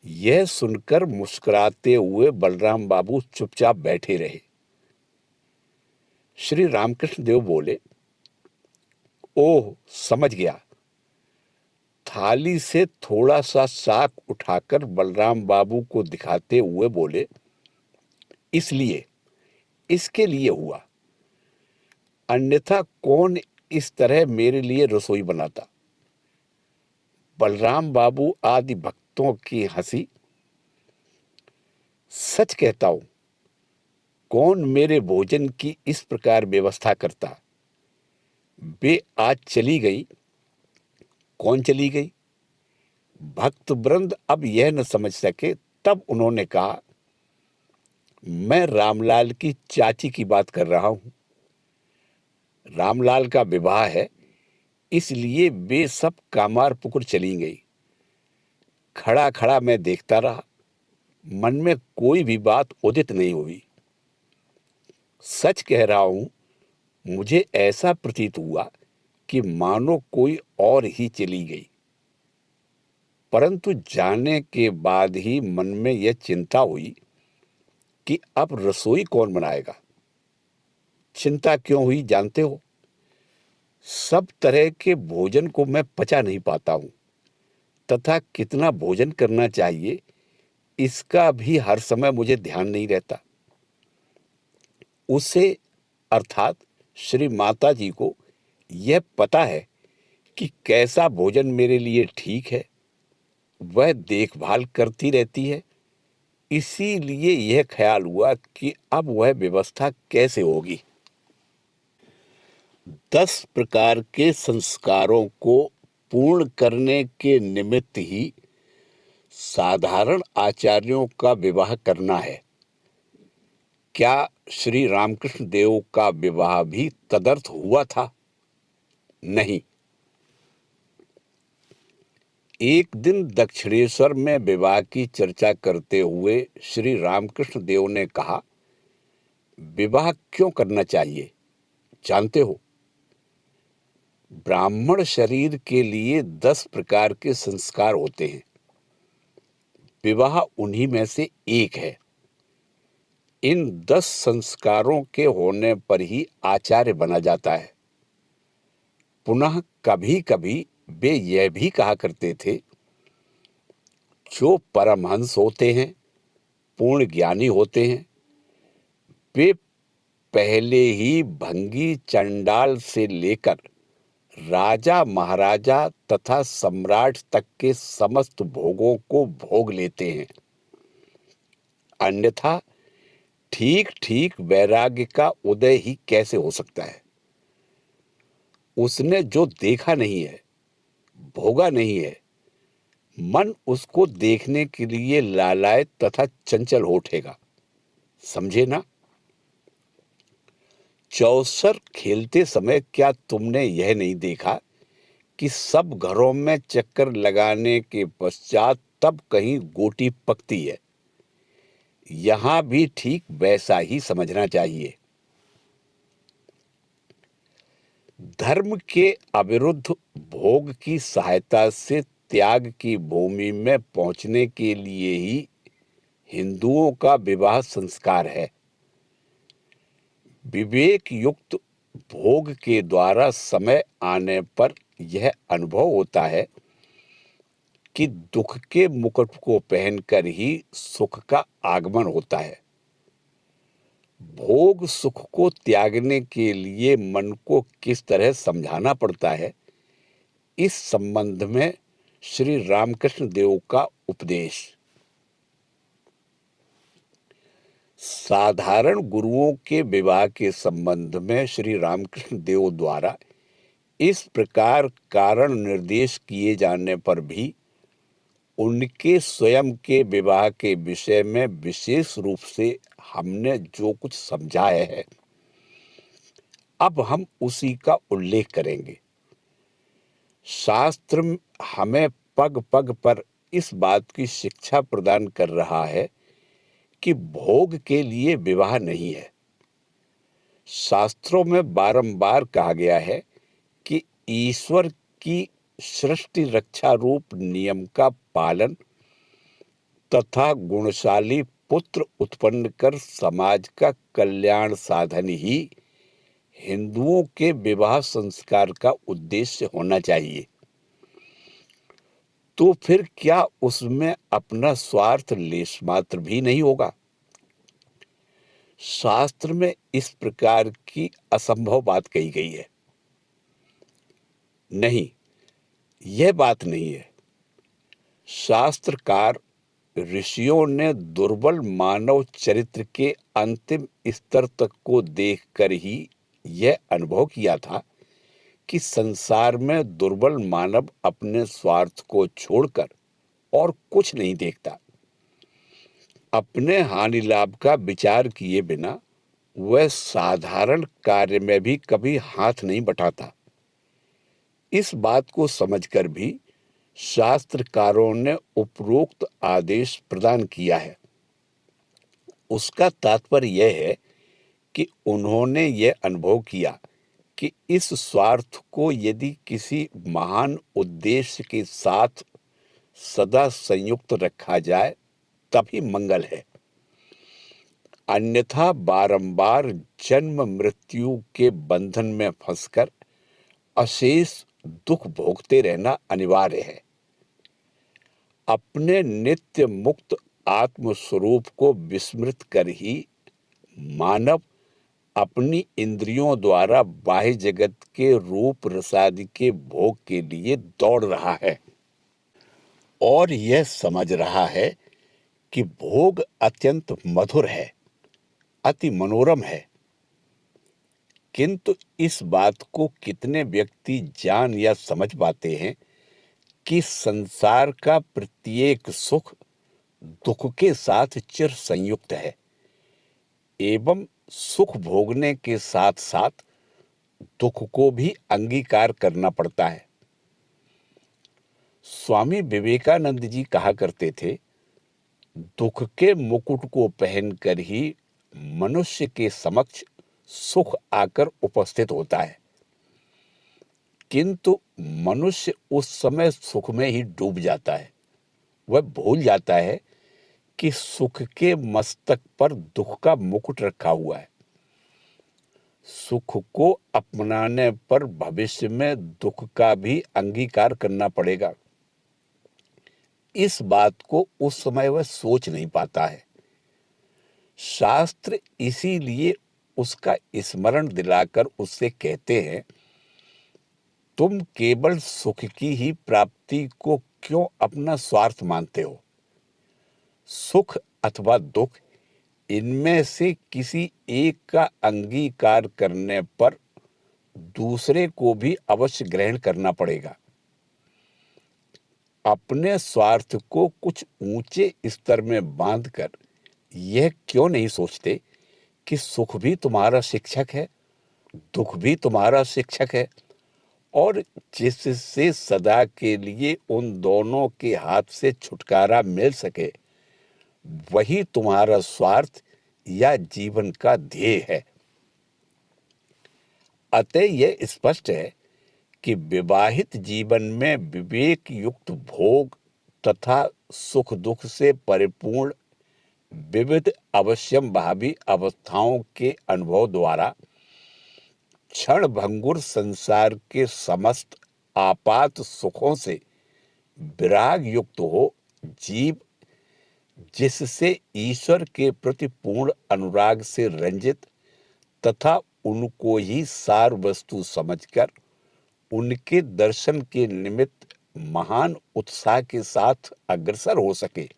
यह सुनकर मुस्कुराते हुए बलराम बाबू चुपचाप बैठे रहे। श्री रामकृष्ण देव बोले, ओह समझ गया। थाली से थोड़ा सा साग उठाकर बलराम बाबू को दिखाते हुए बोले, इसलिए, इसके लिए हुआ, अन्यथा कौन इस तरह मेरे लिए रसोई बनाता? बलराम बाबू आदि भक्तों की हंसी। सच कहता हूं, कौन मेरे भोजन की इस प्रकार व्यवस्था करता? वे आज चली गई। कौन चली गई? भक्त वृंद अब यह न समझ सके, तब उन्होंने कहा, मैं रामलाल की चाची की बात कर रहा हूं। रामलाल का विवाह है, इसलिए वे सब कामार पुकुर चली गई। खड़ा खड़ा मैं देखता रहा, मन में कोई भी बात उदित नहीं हुई। सच कह रहा हूं, मुझे ऐसा प्रतीत हुआ कि मानो कोई और ही चली गई। परंतु जाने के बाद ही मन में यह चिंता हुई कि अब रसोई कौन बनाएगा। चिंता क्यों हुई जानते हो? सब तरह के भोजन को मैं पचा नहीं पाता हूं, तथा कितना भोजन करना चाहिए इसका भी हर समय मुझे ध्यान नहीं रहता। उसे अर्थात श्री माता जी को यह पता है कि कैसा भोजन मेरे लिए ठीक है, वह देखभाल करती रहती है। इसीलिए यह ख्याल हुआ कि अब वह व्यवस्था कैसे होगी। 10 प्रकार के संस्कारों को पूर्ण करने के निमित्त ही साधारण आचार्यों का विवाह करना है। क्या श्री रामकृष्ण देव का विवाह भी तदर्थ हुआ था? नहीं। एक दिन दक्षिणेश्वर में विवाह की चर्चा करते हुए श्री रामकृष्ण देव ने कहा, विवाह क्यों करना चाहिए जानते हो? ब्राह्मण शरीर के लिए 10 प्रकार के संस्कार होते हैं। विवाह उन्हीं में से एक है। इन 10 संस्कारों के होने पर ही आचार्य बना जाता है। पुनः कभी कभी वे यह भी कहा करते थे, जो परमहंस होते हैं, पूर्ण ज्ञानी होते हैं, वे पहले ही भंगी चंडाल से लेकर राजा महाराजा तथा सम्राट तक के समस्त भोगों को भोग लेते हैं। अन्यथा ठीक ठीक वैराग्य का उदय ही कैसे हो सकता है? उसने जो देखा नहीं है, भोगा नहीं है, मन उसको देखने के लिए लालायत तथा चंचल हो उठेगा। समझे ना? चौसर खेलते समय क्या तुमने यह नहीं देखा कि सब घरों में चक्कर लगाने के पश्चात तब कहीं गोटी पकती है? यहां भी ठीक वैसा ही समझना चाहिए। धर्म के अविरुद्ध भोग की सहायता से त्याग की भूमि में पहुंचने के लिए ही हिंदुओं का विवाह संस्कार है। विवेक युक्त भोग के द्वारा समय आने पर यह अनुभव होता है कि दुख के मुकुट को पहनकर ही सुख का आगमन होता है। भोग सुख को त्यागने के लिए मन को किस तरह समझाना पड़ता है, इस संबंध में श्री रामकृष्ण देव का उपदेश। साधारण गुरुओं के विवाह के संबंध में श्री रामकृष्ण देव द्वारा इस प्रकार कारण निर्देश किए जाने पर भी उनके स्वयं के विवाह के विषय में विशेष रूप से हमने जो कुछ समझाया है, अब हम उसी का उल्लेख करेंगे। शास्त्र हमें पग पग पर इस बात की शिक्षा प्रदान कर रहा है कि भोग के लिए विवाह नहीं है। शास्त्रों में बारंबार कहा गया है कि ईश्वर की सृष्टि रक्षा रूप नियम का पालन तथा गुणशाली पुत्र उत्पन्न कर समाज का कल्याण साधन ही हिंदुओं के विवाह संस्कार का उद्देश्य होना चाहिए। तो फिर क्या उसमें अपना स्वार्थ लेश मात्र भी नहीं होगा? शास्त्र में इस प्रकार की असंभव बात कही गई है। नहीं, यह बात नहीं है। शास्त्रकार ऋषियों ने दुर्बल मानव चरित्र के अंतिम स्तर तक को देखकर ही यह अनुभव किया था कि संसार में दुर्बल मानव अपने स्वार्थ को छोड़कर और कुछ नहीं देखता। अपने हानि लाभ का विचार किए बिना वह साधारण कार्य में भी कभी हाथ नहीं बटाता। इस बात को समझकर भी शास्त्रकारों ने उपरोक्त आदेश प्रदान किया है। उसका तात्पर्य यह है कि उन्होंने यह अनुभव किया कि इस स्वार्थ को यदि किसी महान उद्देश्य के साथ सदा संयुक्त रखा जाए तभी मंगल है। अन्यथा बारंबार जन्म मृत्यु के बंधन में फंसकर अशेष दुख भोगते रहना अनिवार्य है। अपने नित्य मुक्त आत्म स्वरूप को विस्मृत कर ही मानव अपनी इंद्रियों द्वारा बाह्य जगत के रूप रसादि के भोग के लिए दौड़ रहा है और यह समझ रहा है कि भोग अत्यंत मधुर है, अति मनोरम है। किंतु इस बात को कितने व्यक्ति जान या समझ पाते हैं कि संसार का प्रत्येक सुख दुख के साथ चिर संयुक्त है एवं सुख भोगने के साथ साथ दुख को भी अंगीकार करना पड़ता है। स्वामी विवेकानंद जी कहा करते थे, दुख के मुकुट को पहनकर ही मनुष्य के समक्ष सुख आकर उपस्थित होता है, किंतु मनुष्य उस समय सुख में ही डूब जाता है। वह भूल जाता है कि सुख के मस्तक पर दुख का मुकुट रखा हुआ है। सुख को अपनाने पर भविष्य में दुख का भी अंगीकार करना पड़ेगा। इस बात को उस समय वह सोच नहीं पाता है। शास्त्र इसीलिए उसका स्मरण दिलाकर उससे कहते हैं, तुम केवल सुख की ही प्राप्ति को क्यों अपना स्वार्थ मानते हो? सुख अथवा दुख, इनमें से किसी एक का अंगीकार करने पर दूसरे को भी अवश्य ग्रहण करना पड़ेगा। अपने स्वार्थ को कुछ ऊंचे स्तर में बांधकर यह क्यों नहीं सोचते कि सुख भी तुम्हारा शिक्षक है, दुख भी तुम्हारा शिक्षक है, और जिससे सदा के लिए उन दोनों के हाथ से छुटकारा मिल सके वही तुम्हारा स्वार्थ या जीवन का ध्येय है। अतः यह स्पष्ट है कि विवाहित जीवन में विवेक युक्त भोग तथा सुख दुख से परिपूर्ण विविध अवश्यम भावी अवस्थाओं के अनुभव द्वारा क्षण भंगुर संसार के समस्त आपात सुखों से विराग युक्त हो जीव, जिससे ईश्वर के प्रति पूर्ण अनुराग से रंजित तथा उनको ही सार वस्तु समझकर उनके दर्शन के निमित्त महान उत्साह के साथ अग्रसर हो सके,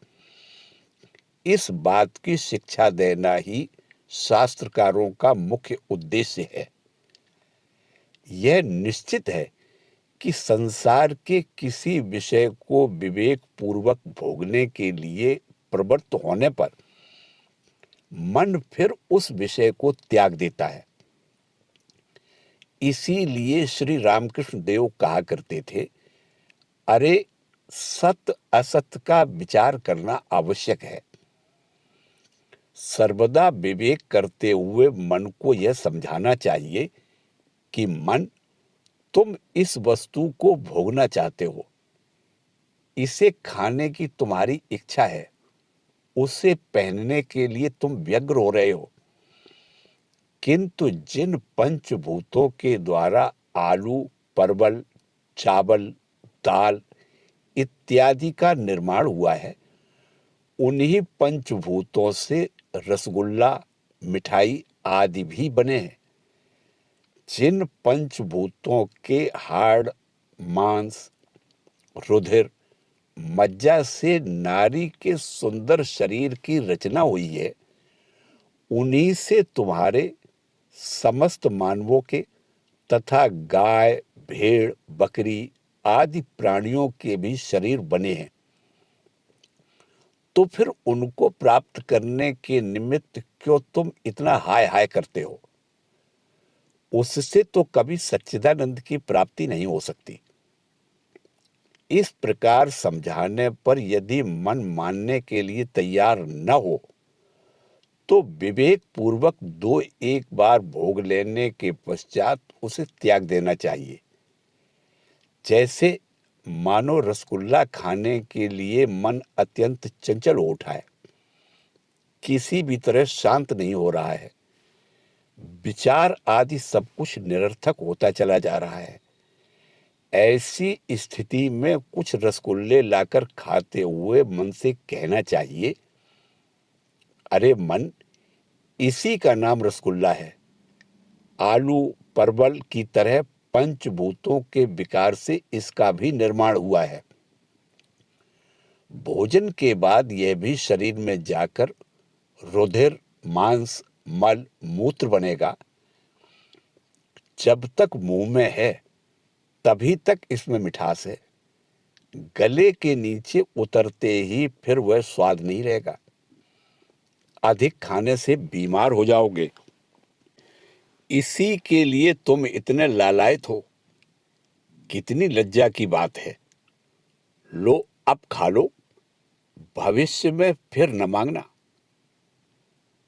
इस बात की शिक्षा देना ही शास्त्रकारों का मुख्य उद्देश्य है। यह निश्चित है कि संसार के किसी विषय को विवेक पूर्वक भोगने के लिए प्रवृत्त होने पर मन फिर उस विषय को त्याग देता है। इसीलिए श्री रामकृष्ण देव कहा करते थे, अरे सत्य असत्य का विचार करना आवश्यक है। सर्वदा विवेक करते हुए मन को यह समझाना चाहिए कि मन, तुम इस वस्तु को भोगना चाहते हो, इसे खाने की तुम्हारी इच्छा है, उसे पहनने के लिए तुम व्यग्र हो रहे हो, किंतु जिन पंचभूतों के द्वारा आलू, परवल, चावल, दाल इत्यादि का निर्माण हुआ है, उन्हीं पंचभूतों से रसगुल्ला, मिठाई आदि भी बने हैं। जिन पंचभूतों के हाड़, मांस, रुधिर, मज्जा से नारी के सुंदर शरीर की रचना हुई है, उन्हीं से तुम्हारे समस्त मानवों के तथा गाय, भेड़, बकरी आदि प्राणियों के भी शरीर बने हैं। तो फिर उनको प्राप्त करने के निमित्त क्यों तुम इतना हाय हाय करते हो? उससे तो कभी सच्चिदानंद की प्राप्ति नहीं हो सकती। इस प्रकार समझाने पर यदि मन मानने के लिए तैयार न हो तो विवेक पूर्वक दो एक बार भोग लेने के पश्चात उसे त्याग देना चाहिए। जैसे मानो रसगुल्ला खाने के लिए मन अत्यंत चंचल हो उठा है, किसी भी तरह शांत नहीं हो रहा है, विचार आदि सब कुछ निरर्थक होता चला जा रहा है। ऐसी स्थिति में कुछ रसगुल्ले लाकर खाते हुए मन से कहना चाहिए, अरे मन, इसी का नाम रसगुल्ला है। आलू, परवल की तरह पंचभूतों के विकार से इसका भी निर्माण हुआ है। भोजन के बाद यह भी शरीर में जाकर रुधिर, मांस, मल, मूत्र बनेगा। जब तक मुंह में है तभी तक इसमें मिठास है, गले के नीचे उतरते ही फिर वह स्वाद नहीं रहेगा। अधिक खाने से बीमार हो जाओगे। इसी के लिए तुम इतने लालायित हो। कितनी लज्जा की बात है। लो अब खा लो, भविष्य में फिर न मांगना।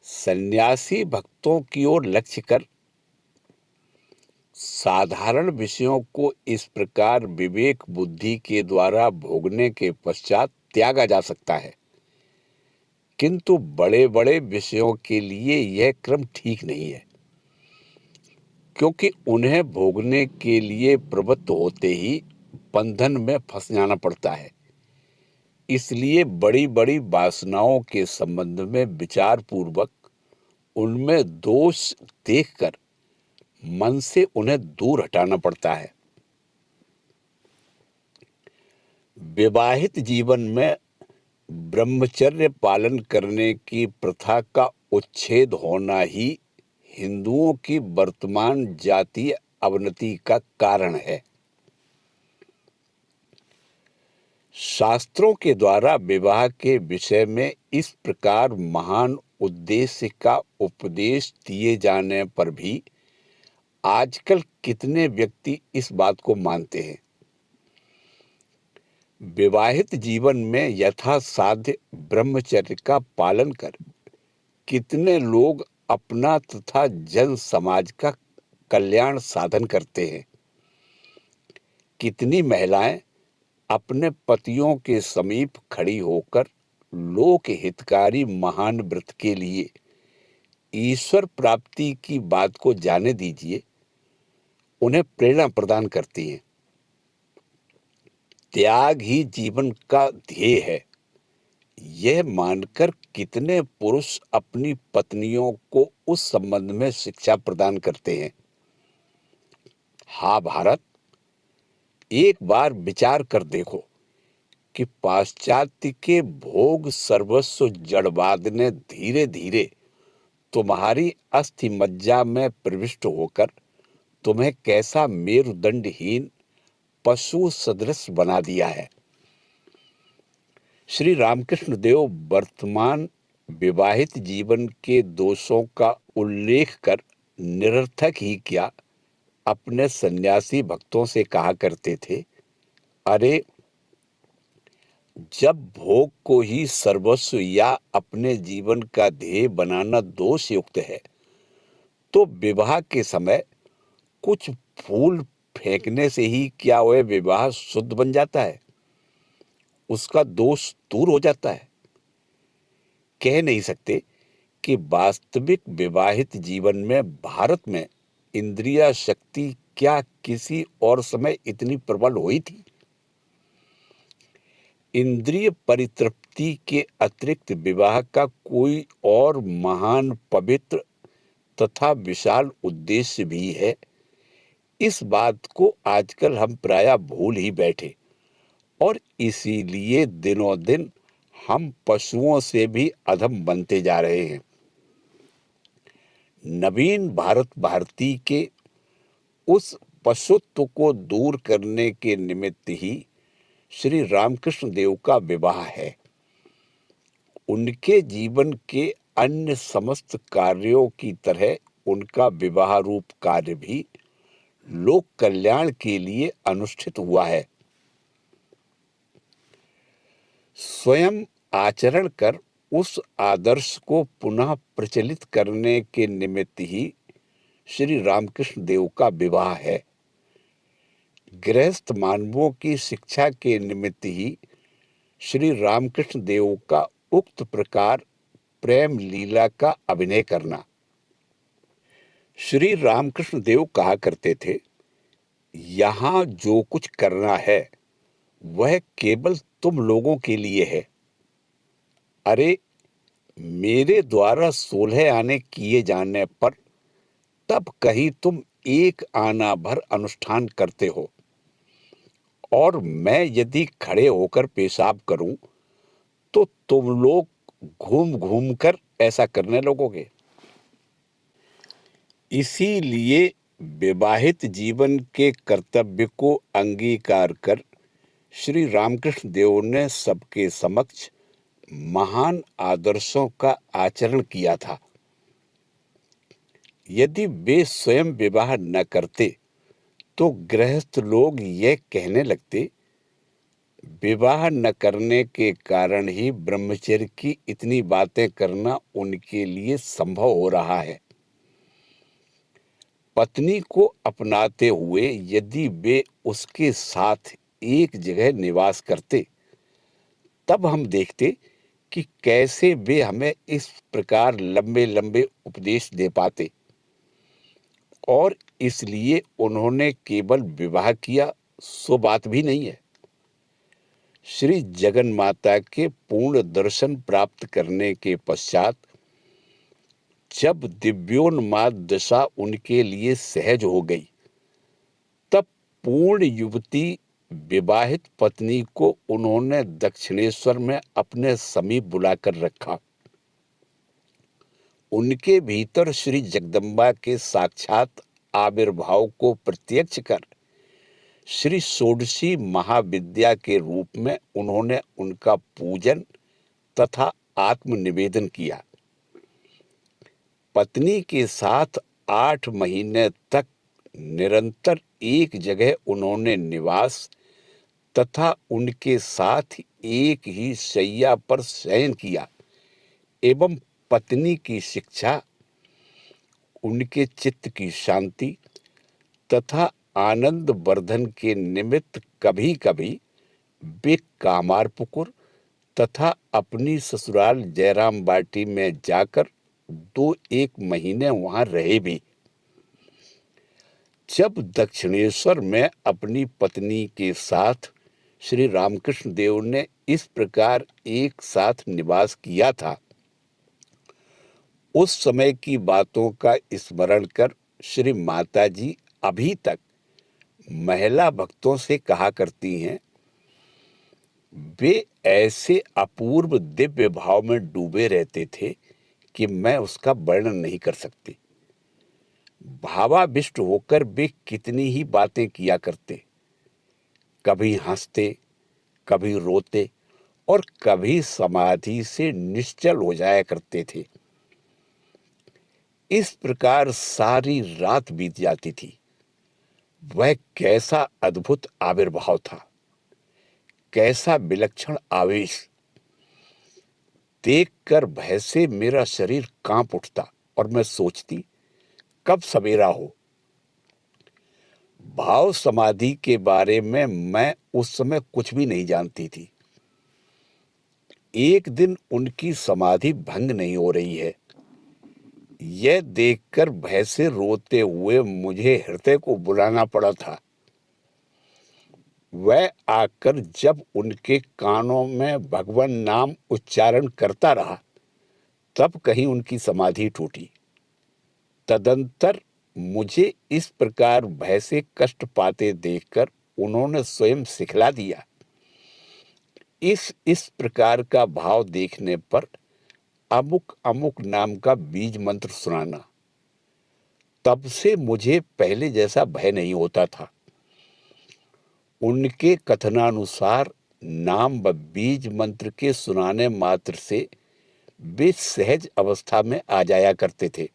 सन्यासी भक्तों की ओर लक्ष्य कर। साधारण विषयों को इस प्रकार विवेक बुद्धि के द्वारा भोगने के पश्चात त्यागा जा सकता है, किंतु बड़े बड़े विषयों के लिए यह क्रम ठीक नहीं है, क्योंकि उन्हें भोगने के लिए प्रवृत्त होते ही बंधन में फंस जाना पड़ता है। इसलिए बड़ी बड़ी वासनाओं के संबंध में विचार पूर्वक उनमें दोष देखकर मन से उन्हें दूर हटाना पड़ता है। विवाहित जीवन में ब्रह्मचर्य पालन करने की प्रथा का उच्छेद होना ही हिंदुओं की वर्तमान जातीय अवनति का कारण है। शास्त्रों के द्वारा विवाह के विषय में इस प्रकार महान उद्देश्य का उपदेश दिए जाने पर भी आजकल कितने व्यक्ति इस बात को मानते हैं। विवाहित जीवन में यथासाध्य ब्रह्मचर्य का पालन कर कितने लोग अपना तथा जन समाज का कल्याण साधन करते हैं। कितनी महिलाएं अपने पतियों के समीप खड़ी होकर लोक हितकारी महान व्रत के लिए ईश्वर प्राप्ति की बात को जाने दीजिए, उन्हें प्रेरणा प्रदान करती हैं। त्याग ही जीवन का ध्येय है, यह मानकर कितने पुरुष अपनी पत्नियों को उस संबंध में शिक्षा प्रदान करते हैं। हाँ भारत, एक बार विचार कर देखो कि पाश्चात्य के भोग सर्वस्व जड़वाद ने धीरे धीरे तुम्हारी अस्थि मज्जा में प्रविष्ट होकर तुम्हें कैसा मेरुदंडहीन, पशु सदृश बना दिया है। श्री रामकृष्ण देव वर्तमान विवाहित जीवन के दोषों का उल्लेख कर निरर्थक ही क्या अपने सन्यासी भक्तों से कहा करते थे, अरे जब भोग को ही सर्वस्व या अपने जीवन का ध्येय बनाना दोष युक्त है, तो विवाह के समय कुछ फूल फेंकने से ही क्या वह विवाह शुद्ध बन जाता है, उसका दोष दूर हो जाता है। कह नहीं सकते कि वास्तविक विवाहित जीवन में भारत में इंद्रिया शक्ति क्या किसी और समय इतनी प्रबल हुई थी। इंद्रिय परितृप्ति के अतिरिक्त विवाह का कोई और महान, पवित्र तथा विशाल उद्देश्य भी है। इस बात को आजकल हम प्रायः भूल ही बैठे और इसीलिए दिनों दिन हम पशुओं से भी अधम बनते जा रहे हैं। नवीन भारती के उस पशुत्व को दूर करने के निमित्त ही श्री रामकृष्ण देव का विवाह है। उनके जीवन के अन्य समस्त कार्यों की तरह उनका विवाह रूप कार्य भी लोक कल्याण के लिए अनुष्ठित हुआ है। स्वयं आचरण कर उस आदर्श को पुनः प्रचलित करने के निमित्त ही श्री रामकृष्ण देव का विवाह है। गृहस्थ मानवों की शिक्षा के निमित्त ही श्री रामकृष्ण देव का उक्त प्रकार प्रेम लीला का अभिनय करना। श्री रामकृष्ण देव कहा करते थे, यहाँ जो कुछ करना है वह केवल तुम लोगों के लिए है। अरे मेरे द्वारा 16 आने किए जाने पर तब कहीं तुम एक आना भर अनुष्ठान करते हो और मैं यदि खड़े होकर पेशाब करूं तो तुम लोग घूम घूम कर ऐसा करने लगोगे। इसीलिए विवाहित जीवन के कर्तव्य को अंगीकार कर श्री रामकृष्ण देव ने सबके समक्ष महान आदर्शों का आचरण किया था। यदि वे स्वयं विवाह न करते तो गृहस्थ लोग यह कहने लगते, विवाह न करने के कारण ही ब्रह्मचर्य की इतनी बातें करना उनके लिए संभव हो रहा है। पत्नी को अपनाते हुए यदि वे उसके साथ एक जगह निवास करते, तब हम देखते कि कैसे वे हमें इस प्रकार लंबे लंबे उपदेश दे पाते। और इसलिए उन्होंने केवल विवाह किया सो बात भी नहीं है। श्री जगन माता के पूर्ण दर्शन प्राप्त करने के पश्चात जब दिव्योन्माद दशा उनके लिए सहज हो गई, तब पूर्ण युवती विवाहित पत्नी को उन्होंने दक्षिणेश्वर में अपने समीप बुलाकर रखा। उनके भीतर श्री जगदम्बा के साक्षात आविर्भाव को प्रत्यक्ष कर श्री षोडशी महाविद्या के रूप में उन्होंने उनका पूजन तथा आत्मनिवेदन किया। पत्नी के साथ 8 महीने तक निरंतर एक जगह उन्होंने निवास तथा उनके साथ एक ही शैया पर शयन किया एवं पत्नी की शिक्षा, उनके चित्त की शांति तथा आनंद वर्धन के निमित्त कभी कभी वे कामारपुकुर तथा अपनी ससुराल जयराम बाटी में जाकर 2-1 महीने वहां रहे भी। जब दक्षिणेश्वर में अपनी पत्नी के साथ श्री रामकृष्ण देव ने इस प्रकार एक साथ निवास किया था, उस समय की बातों का स्मरण कर श्री माताजी अभी तक महिला भक्तों से कहा करती हैं, वे ऐसे अपूर्व दिव्य भाव में डूबे रहते थे कि मैं उसका वर्णन नहीं कर सकती। भावाविष्ट होकर वे कितनी ही बातें किया करते। कभी हंसते, कभी रोते और कभी समाधि से निश्चल हो जाया करते थे। इस प्रकार सारी रात बीत जाती थी। वह कैसा अद्भुत आविर्भाव था, कैसा विलक्षण आवेश! देखकर भय से मेरा शरीर कांप उठता और मैं सोचती, कब सवेरा हो। भाव समाधि के बारे में मैं उस समय कुछ भी नहीं जानती थी। एक दिन उनकी समाधि भंग नहीं हो रही है, यह देखकर भय से रोते हुए मुझे हृदय को बुलाना पड़ा था। वह आकर जब उनके कानों में भगवान नाम उच्चारण करता रहा, तब कहीं उनकी समाधि टूटी। तदंतर मुझे इस प्रकार भय से कष्ट पाते देखकर उन्होंने स्वयं सिखला दिया। इस प्रकार का भाव देखने पर अमुक अमुक नाम का बीज मंत्र सुनाना। तब से मुझे पहले जैसा भय नहीं होता था। उनके कथनानुसार नाम व बीज मंत्र के सुनाने मात्र से वे सहज अवस्था में आ जाया करते थे।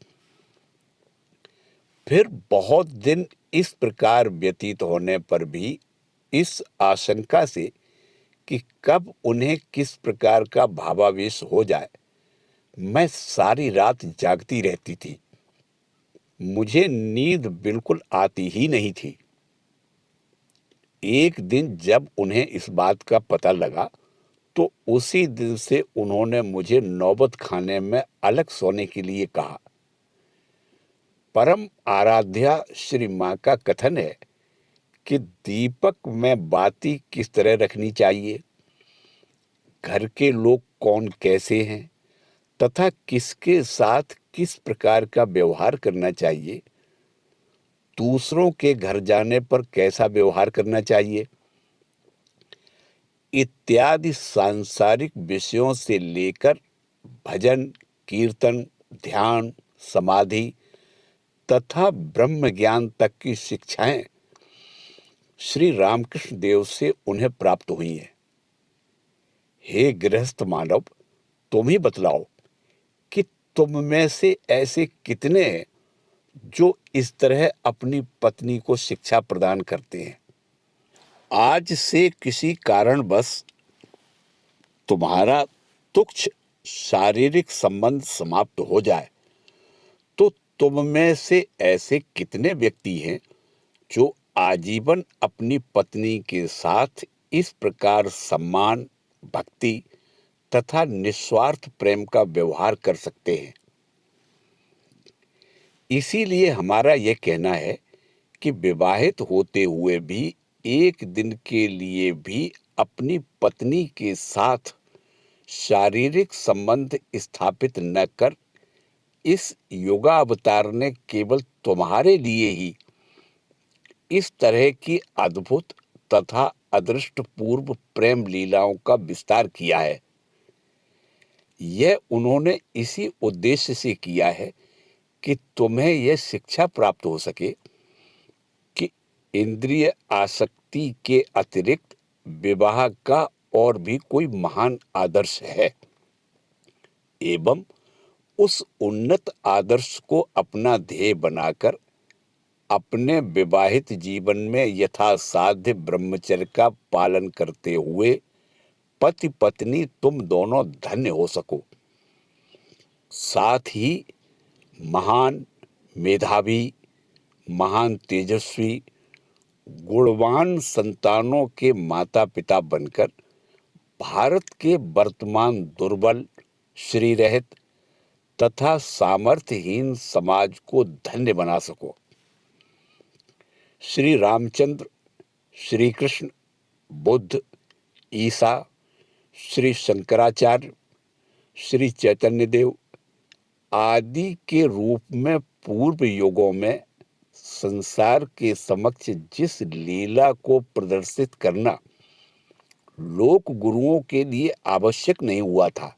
फिर बहुत दिन इस प्रकार व्यतीत होने पर भी इस आशंका से कि कब उन्हें किस प्रकार का भावावेश हो जाए, मैं सारी रात जागती रहती थी। मुझे नींद बिल्कुल आती ही नहीं थी। एक दिन जब उन्हें इस बात का पता लगा, तो उसी दिन से उन्होंने मुझे नौबत खाने में अलग सोने के लिए कहा। परम आराध्या श्री मां का कथन है कि दीपक में बाती किस तरह रखनी चाहिए, घर के लोग कौन कैसे हैं तथा किसके साथ किस प्रकार का व्यवहार करना चाहिए, दूसरों के घर जाने पर कैसा व्यवहार करना चाहिए, इत्यादि सांसारिक विषयों से लेकर भजन, कीर्तन, ध्यान, समाधि तथा ब्रह्म ज्ञान तक की शिक्षाएं श्री रामकृष्ण देव से उन्हें प्राप्त हुई हैं। हे गृहस्थ मानव, तुम ही बतलाओ कि तुम में से ऐसे कितने हैं जो इस तरह अपनी पत्नी को शिक्षा प्रदान करते हैं। आज से किसी कारणवश तुम्हारा तुच्छ शारीरिक संबंध समाप्त हो जाए, तो तुम में से ऐसे कितने व्यक्ति हैं जो आजीवन अपनी पत्नी के साथ इस प्रकार सम्मान, भक्ति तथा निस्वार्थ प्रेम का व्यवहार कर सकते हैं। इसीलिए हमारा यह कहना है कि विवाहित होते हुए भी एक दिन के लिए भी अपनी पत्नी के साथ शारीरिक संबंध स्थापित न कर, इस योगावतार ने केवल तुम्हारे लिए ही इस तरह की अद्भुत तथा अदृष्टपूर्व प्रेम लीलाओं का विस्तार किया है। यह उन्होंने इसी उद्देश्य से किया है कि तुम्हें यह शिक्षा प्राप्त हो सके कि इंद्रिय आसक्ति के अतिरिक्त विवाह का और भी कोई महान आदर्श है, एवं उस उन्नत आदर्श को अपना ध्येय बनाकर अपने विवाहित जीवन में यथासाध्य ब्रह्मचर्य का पालन करते हुए पति पत्नी तुम दोनों धन्य हो सको। साथ ही महान, मेधावी, महान तेजस्वी, गुणवान संतानों के माता पिता बनकर भारत के वर्तमान दुर्बल, श्री रहित तथा सामर्थ्यहीन समाज को धन्य बना सको। श्री रामचंद्र, श्री कृष्ण, बुद्ध, ईसा, श्री शंकराचार्य, श्री चैतन्य देव आदि के रूप में पूर्व युगों में संसार के समक्ष जिस लीला को प्रदर्शित करना लोक गुरुओं के लिए आवश्यक नहीं हुआ था,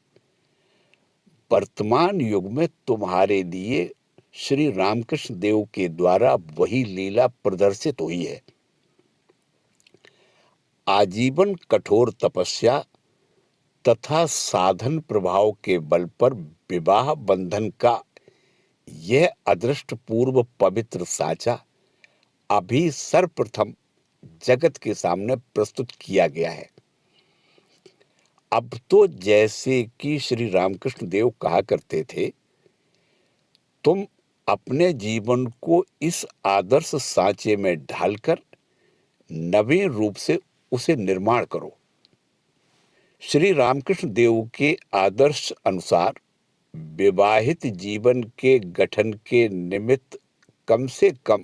वर्तमान युग में तुम्हारे लिए श्री रामकृष्ण देव के द्वारा वही लीला प्रदर्शित हुई है। आजीवन कठोर तपस्या तथा साधन प्रभाव के बल पर विवाह बंधन का यह अदृष्ट पूर्व पवित्र साचा अभी सर्वप्रथम जगत के सामने प्रस्तुत किया गया है। अब तो जैसे कि श्री रामकृष्ण देव कहा करते थे, तुम अपने जीवन को इस आदर्श सांचे में ढालकर नवीन रूप से उसे निर्माण करो। श्री रामकृष्ण देव के आदर्श अनुसार विवाहित जीवन के गठन के निमित्त कम से कम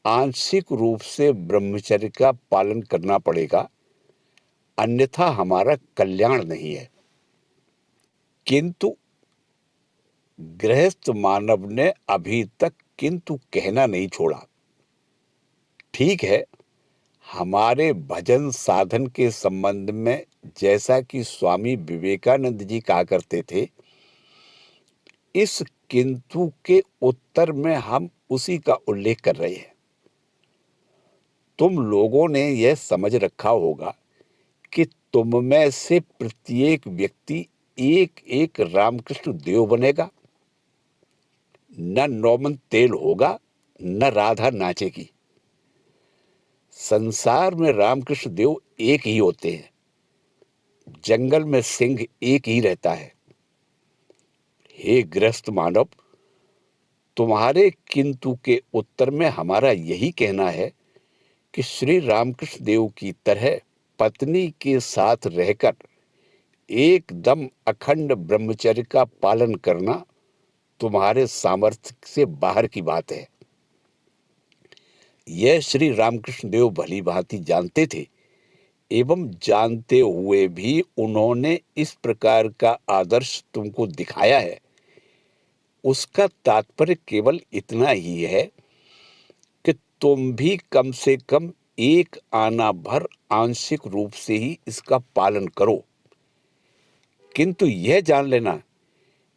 आंशिक रूप से ब्रह्मचर्य का पालन करना पड़ेगा, अन्यथा हमारा कल्याण नहीं है। किंतु गृहस्थ मानव ने अभी तक किंतु कहना नहीं छोड़ा। ठीक है, हमारे भजन साधन के संबंध में जैसा कि स्वामी विवेकानंद जी कहा करते थे, इस किंतु के उत्तर में हम उसी का उल्लेख कर रहे हैं। तुम लोगों ने यह समझ रखा होगा कि तुम में से प्रत्येक व्यक्ति एक एक रामकृष्ण देव बनेगा। न नौमन तेल होगा, न राधा नाचेगी। संसार में रामकृष्ण देव एक ही होते हैं, जंगल में सिंह एक ही रहता है। हे गृहस्थ मानव, तुम्हारे किंतु के उत्तर में हमारा यही कहना है कि श्री रामकृष्ण देव की तरह पत्नी के साथ रहकर एकदम अखंड ब्रह्मचर्य का पालन करना तुम्हारे सामर्थ्य से बाहर की बात है। यह श्री रामकृष्ण देव भली भांति जानते थे, एवं जानते हुए भी उन्होंने इस प्रकार का आदर्श तुमको दिखाया है। उसका तात्पर्य केवल इतना ही है कि तुम भी कम से कम एक आना भर आंशिक रूप से ही इसका पालन करो। किंतु यह जान लेना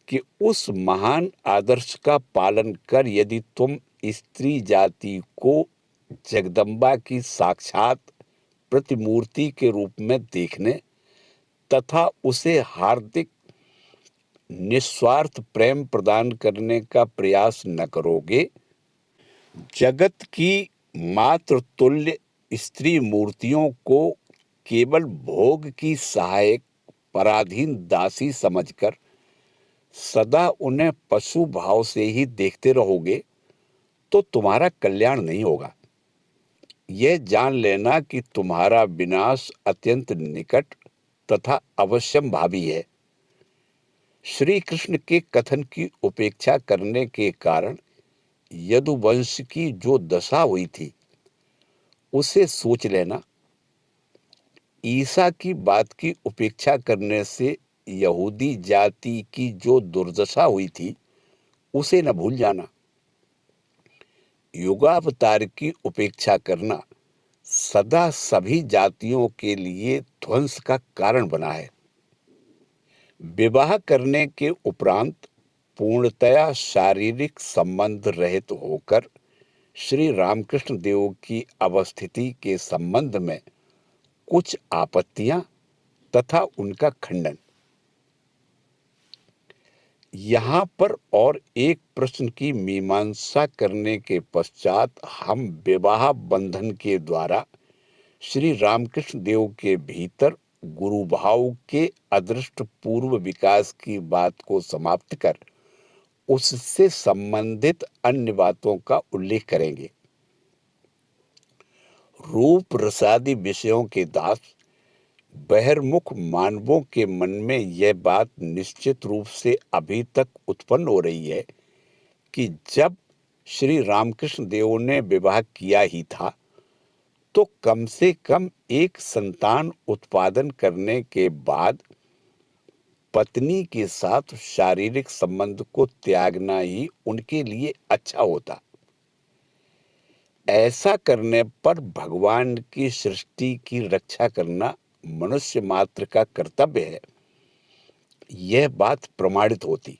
कि उस महान आदर्श का पालन कर यदि तुम स्त्री जाति को जगदम्बा की साक्षात प्रतिमूर्ति के रूप में देखने तथा उसे हार्दिक निस्वार्थ प्रेम प्रदान करने का प्रयास न करोगे, जगत की मात्र तुल्य स्त्री मूर्तियों को केवल भोग की सहायक पराधीन दासी समझकर सदा उन्हें पशु भाव से ही देखते रहोगे, तो तुम्हारा कल्याण नहीं होगा। यह जान लेना कि तुम्हारा विनाश अत्यंत निकट तथा अवश्यंभावी है। श्री कृष्ण के कथन की उपेक्षा करने के कारण यदुवंश की जो दशा हुई थी, उसे सोच लेना। ईसा की बात की उपेक्षा करने से यहूदी जाति की जो दुर्दशा हुई थी, उसे न भूल जाना। युगावतार की उपेक्षा करना सदा सभी जातियों के लिए ध्वंस का कारण बना है। विवाह करने के उपरांत पूर्णतया शारीरिक संबंध रहित होकर श्री रामकृष्ण देव की अवस्थिति के संबंध में कुछ आपत्तियां तथा उनका खंडन। यहाँ पर और एक प्रश्न की मीमांसा करने के पश्चात हम विवाह बंधन के द्वारा श्री रामकृष्ण देव के भीतर गुरु भाव के अदृष्ट पूर्व विकास की बात को समाप्त कर उससे संबंधित अन्य बातों का उल्लेख करेंगे। रूप रसादि विषयों के दास बहिर्मुख मानवों के मन में यह बात निश्चित रूप से अभी तक उत्पन्न हो रही है कि जब श्री रामकृष्ण देव ने विवाह किया ही था, तो कम से कम एक संतान उत्पादन करने के बाद पत्नी के साथ शारीरिक संबंध को त्यागना ही उनके लिए अच्छा होता। ऐसा करने पर भगवान की सृष्टि की रक्षा करना मनुष्य मात्र का कर्तव्य है, यह बात प्रमाणित होती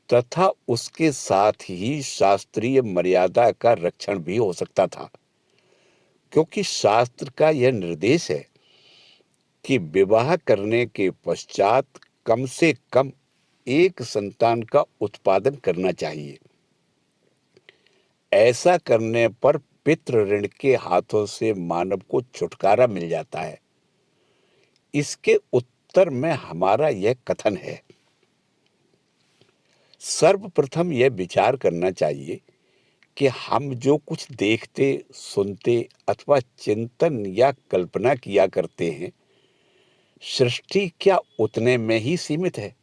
तथा उसके साथ ही शास्त्रीय मर्यादा का रक्षण भी हो सकता था। क्योंकि शास्त्र का यह निर्देश है कि विवाह करने के पश्चात कम से कम एक संतान का उत्पादन करना चाहिए। ऐसा करने पर पितृ ऋण के हाथों से मानव को छुटकारा मिल जाता है। इसके उत्तर में हमारा यह कथन है, सर्वप्रथम यह विचार करना चाहिए कि हम जो कुछ देखते, सुनते अथवा चिंतन या कल्पना किया करते हैं, सृष्टि क्या उतने में ही सीमित है?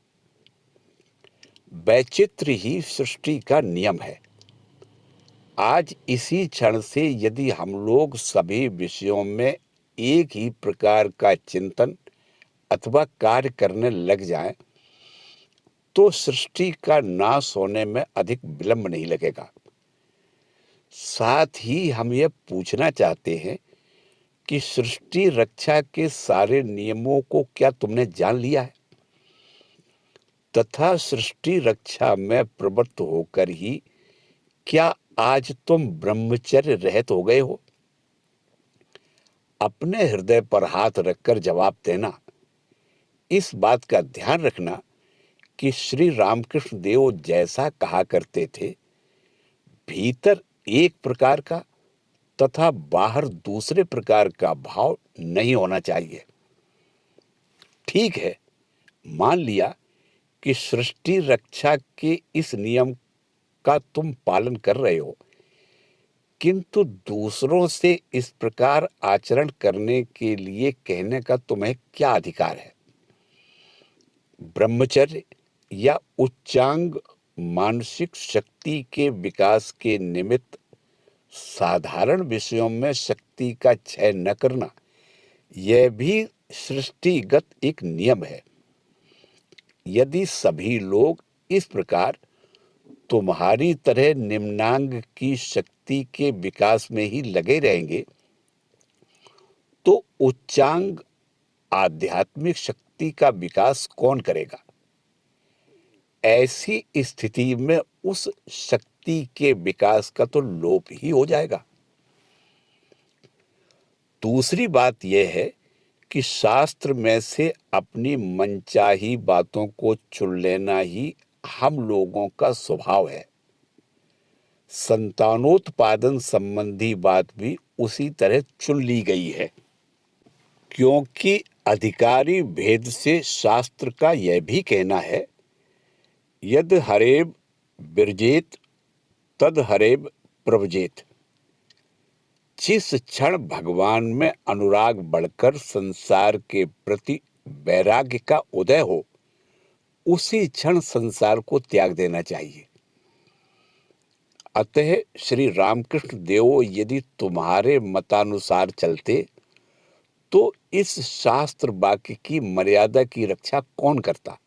वैचित्र्य ही सृष्टि का नियम है। आज इसी क्षण से यदि हम लोग सभी विषयों में एक ही प्रकार का चिंतन अथवा कार्य करने लग जाएं, तो सृष्टि का नाश होने में अधिक विलंब नहीं लगेगा। साथ ही हम यह पूछना चाहते हैं कि सृष्टि रक्षा के सारे नियमों को क्या तुमने जान लिया है? तथा सृष्टि रक्षा में प्रवृत्त होकर ही क्या आज तुम ब्रह्मचर्य रहित हो गए हो? अपने हृदय पर हाथ रखकर जवाब देना। इस बात का ध्यान रखना कि श्री रामकृष्ण देव जैसा कहा करते थे, भीतर एक प्रकार का तथा बाहर दूसरे प्रकार का भाव नहीं होना चाहिए। ठीक है, मान लिया कि सृष्टि रक्षा के इस नियम का तुम पालन कर रहे हो, किंतु दूसरों से इस प्रकार आचरण करने के लिए कहने का तुम्हें क्या अधिकार है? ब्रह्मचर्य या उच्चांग मानसिक शक्ति के विकास के निमित्त साधारण विषयों में शक्ति का क्षय न करना, यह भी सृष्टिगत एक नियम है। यदि सभी लोग इस प्रकार तुम्हारी तरह निम्नांग की शक्ति के विकास में ही लगे रहेंगे, तो उच्चांग आध्यात्मिक शक्ति का विकास कौन करेगा? ऐसी स्थिति में उस शक्ति के विकास का तो लोप ही हो जाएगा। दूसरी बात यह है कि शास्त्र में से अपनी मनचाही बातों को चुन लेना ही हम लोगों का स्वभाव है। संतानोत्पादन संबंधी बात भी उसी तरह चुन ली गई है, क्योंकि अधिकारी भेद से शास्त्र का यह भी कहना है, यद हरेब विरजेत तद हरेब प्रवजेत। जिस क्षण भगवान में अनुराग बढ़कर संसार के प्रति वैराग्य का उदय हो, उसी क्षण संसार को त्याग देना चाहिए। अतः श्री रामकृष्ण देव यदि तुम्हारे मतानुसार चलते, तो इस शास्त्र वाक्य की मर्यादा की रक्षा कौन करता?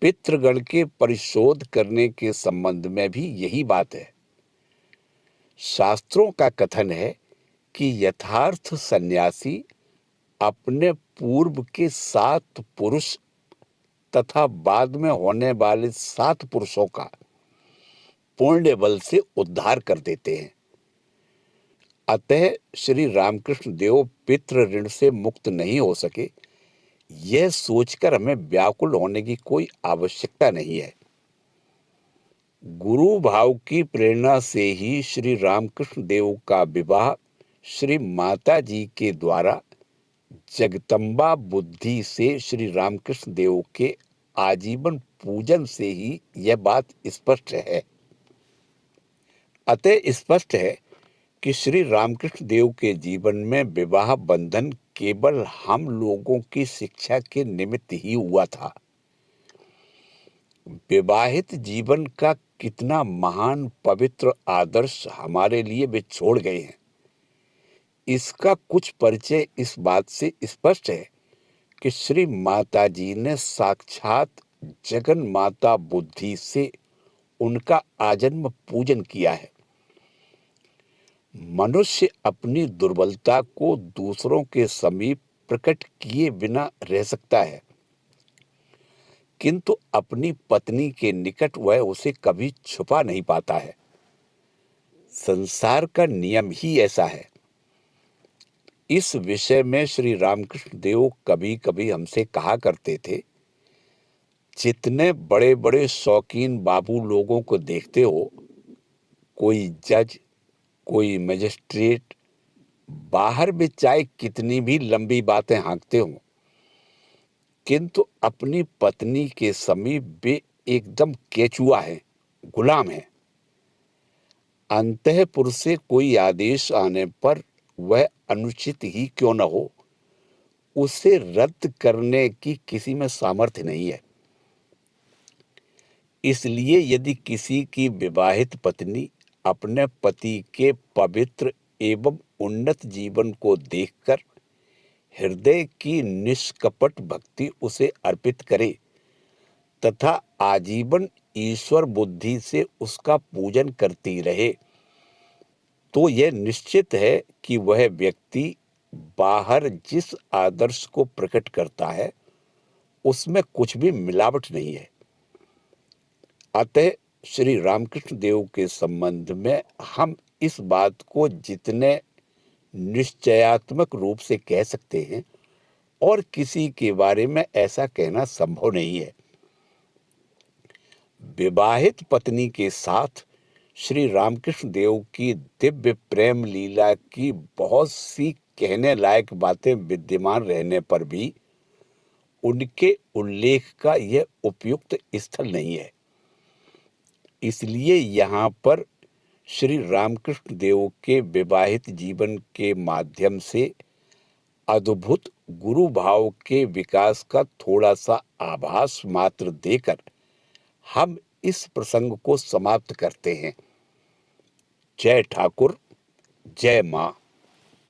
पितृगण के परिशोध करने के संबंध में भी यही बात है। शास्त्रों का कथन है कि यथार्थ सन्यासी अपने पूर्व के 7 पुरुष तथा बाद में होने वाले 7 पुरुषों का पुण्य बल से उद्धार कर देते हैं। अतः श्री रामकृष्ण देव पितृ ऋण से मुक्त नहीं हो सके, यह सोचकर हमें व्याकुल होने की कोई आवश्यकता नहीं है। गुरु भाव की प्रेरणा से ही श्री रामकृष्ण देव का विवाह श्री माता जी के द्वारा जगदम्बा बुद्धि से श्री रामकृष्ण देव के आजीवन पूजन से ही यह बात स्पष्ट है। अतः स्पष्ट है कि श्री रामकृष्ण देव के जीवन में विवाह बंधन केवल हम लोगों की शिक्षा के निमित्त ही हुआ था। विवाहित जीवन का कितना महान पवित्र आदर्श हमारे लिए वे छोड़ गए हैं, इसका कुछ परिचय इस बात से स्पष्ट है कि श्री माता जी ने साक्षात जगन माता बुद्धि से उनका आजन्म पूजन किया है। मनुष्य अपनी दुर्बलता को दूसरों के समीप प्रकट किए बिना रह सकता है, किंतु अपनी पत्नी के निकट वह उसे कभी छुपा नहीं पाता है। संसार का नियम ही ऐसा है। इस विषय में श्री रामकृष्ण देव कभी कभी हमसे कहा करते थे, जितने बड़े बड़े शौकीन बाबू लोगों को देखते हो, कोई जज, कोई मजिस्ट्रेट, बाहर में चाहे कितनी भी लंबी बातें हाँकते हो, किंतु अपनी पत्नी के समीप वे एकदम केचुआ है, गुलाम है। अंतःपुर से कोई आदेश आने पर वह अनुचित ही क्यों न हो, उसे रद्द करने की किसी में सामर्थ्य नहीं है। इसलिए यदि किसी की विवाहित पत्नी अपने पति के पवित्र एवं उन्नत जीवन को देखकर हृदय की निष्कपट भक्ति उसे अर्पित करे तथा आजीवन ईश्वर बुद्धि से उसका पूजन करती रहे, तो यह निश्चित है कि वह व्यक्ति बाहर जिस आदर्श को प्रकट करता है उसमें कुछ भी मिलावट नहीं है। अतः श्री रामकृष्ण देव के संबंध में हम इस बात को जितने निश्चयात्मक रूप से कह सकते हैं, और किसी के बारे में ऐसा कहना संभव नहीं है। विवाहित पत्नी के साथ श्री रामकृष्ण देव की दिव्य प्रेम लीला की बहुत सी कहने लायक बातें विद्यमान रहने पर भी उनके उल्लेख का यह उपयुक्त स्थल नहीं है। इसलिए यहाँ पर श्री रामकृष्ण देव के विवाहित जीवन के माध्यम से अद्भुत गुरु भाव के विकास का थोड़ा सा आभास मात्र देकर हम इस प्रसंग को समाप्त करते हैं। जय ठाकुर, जय मां।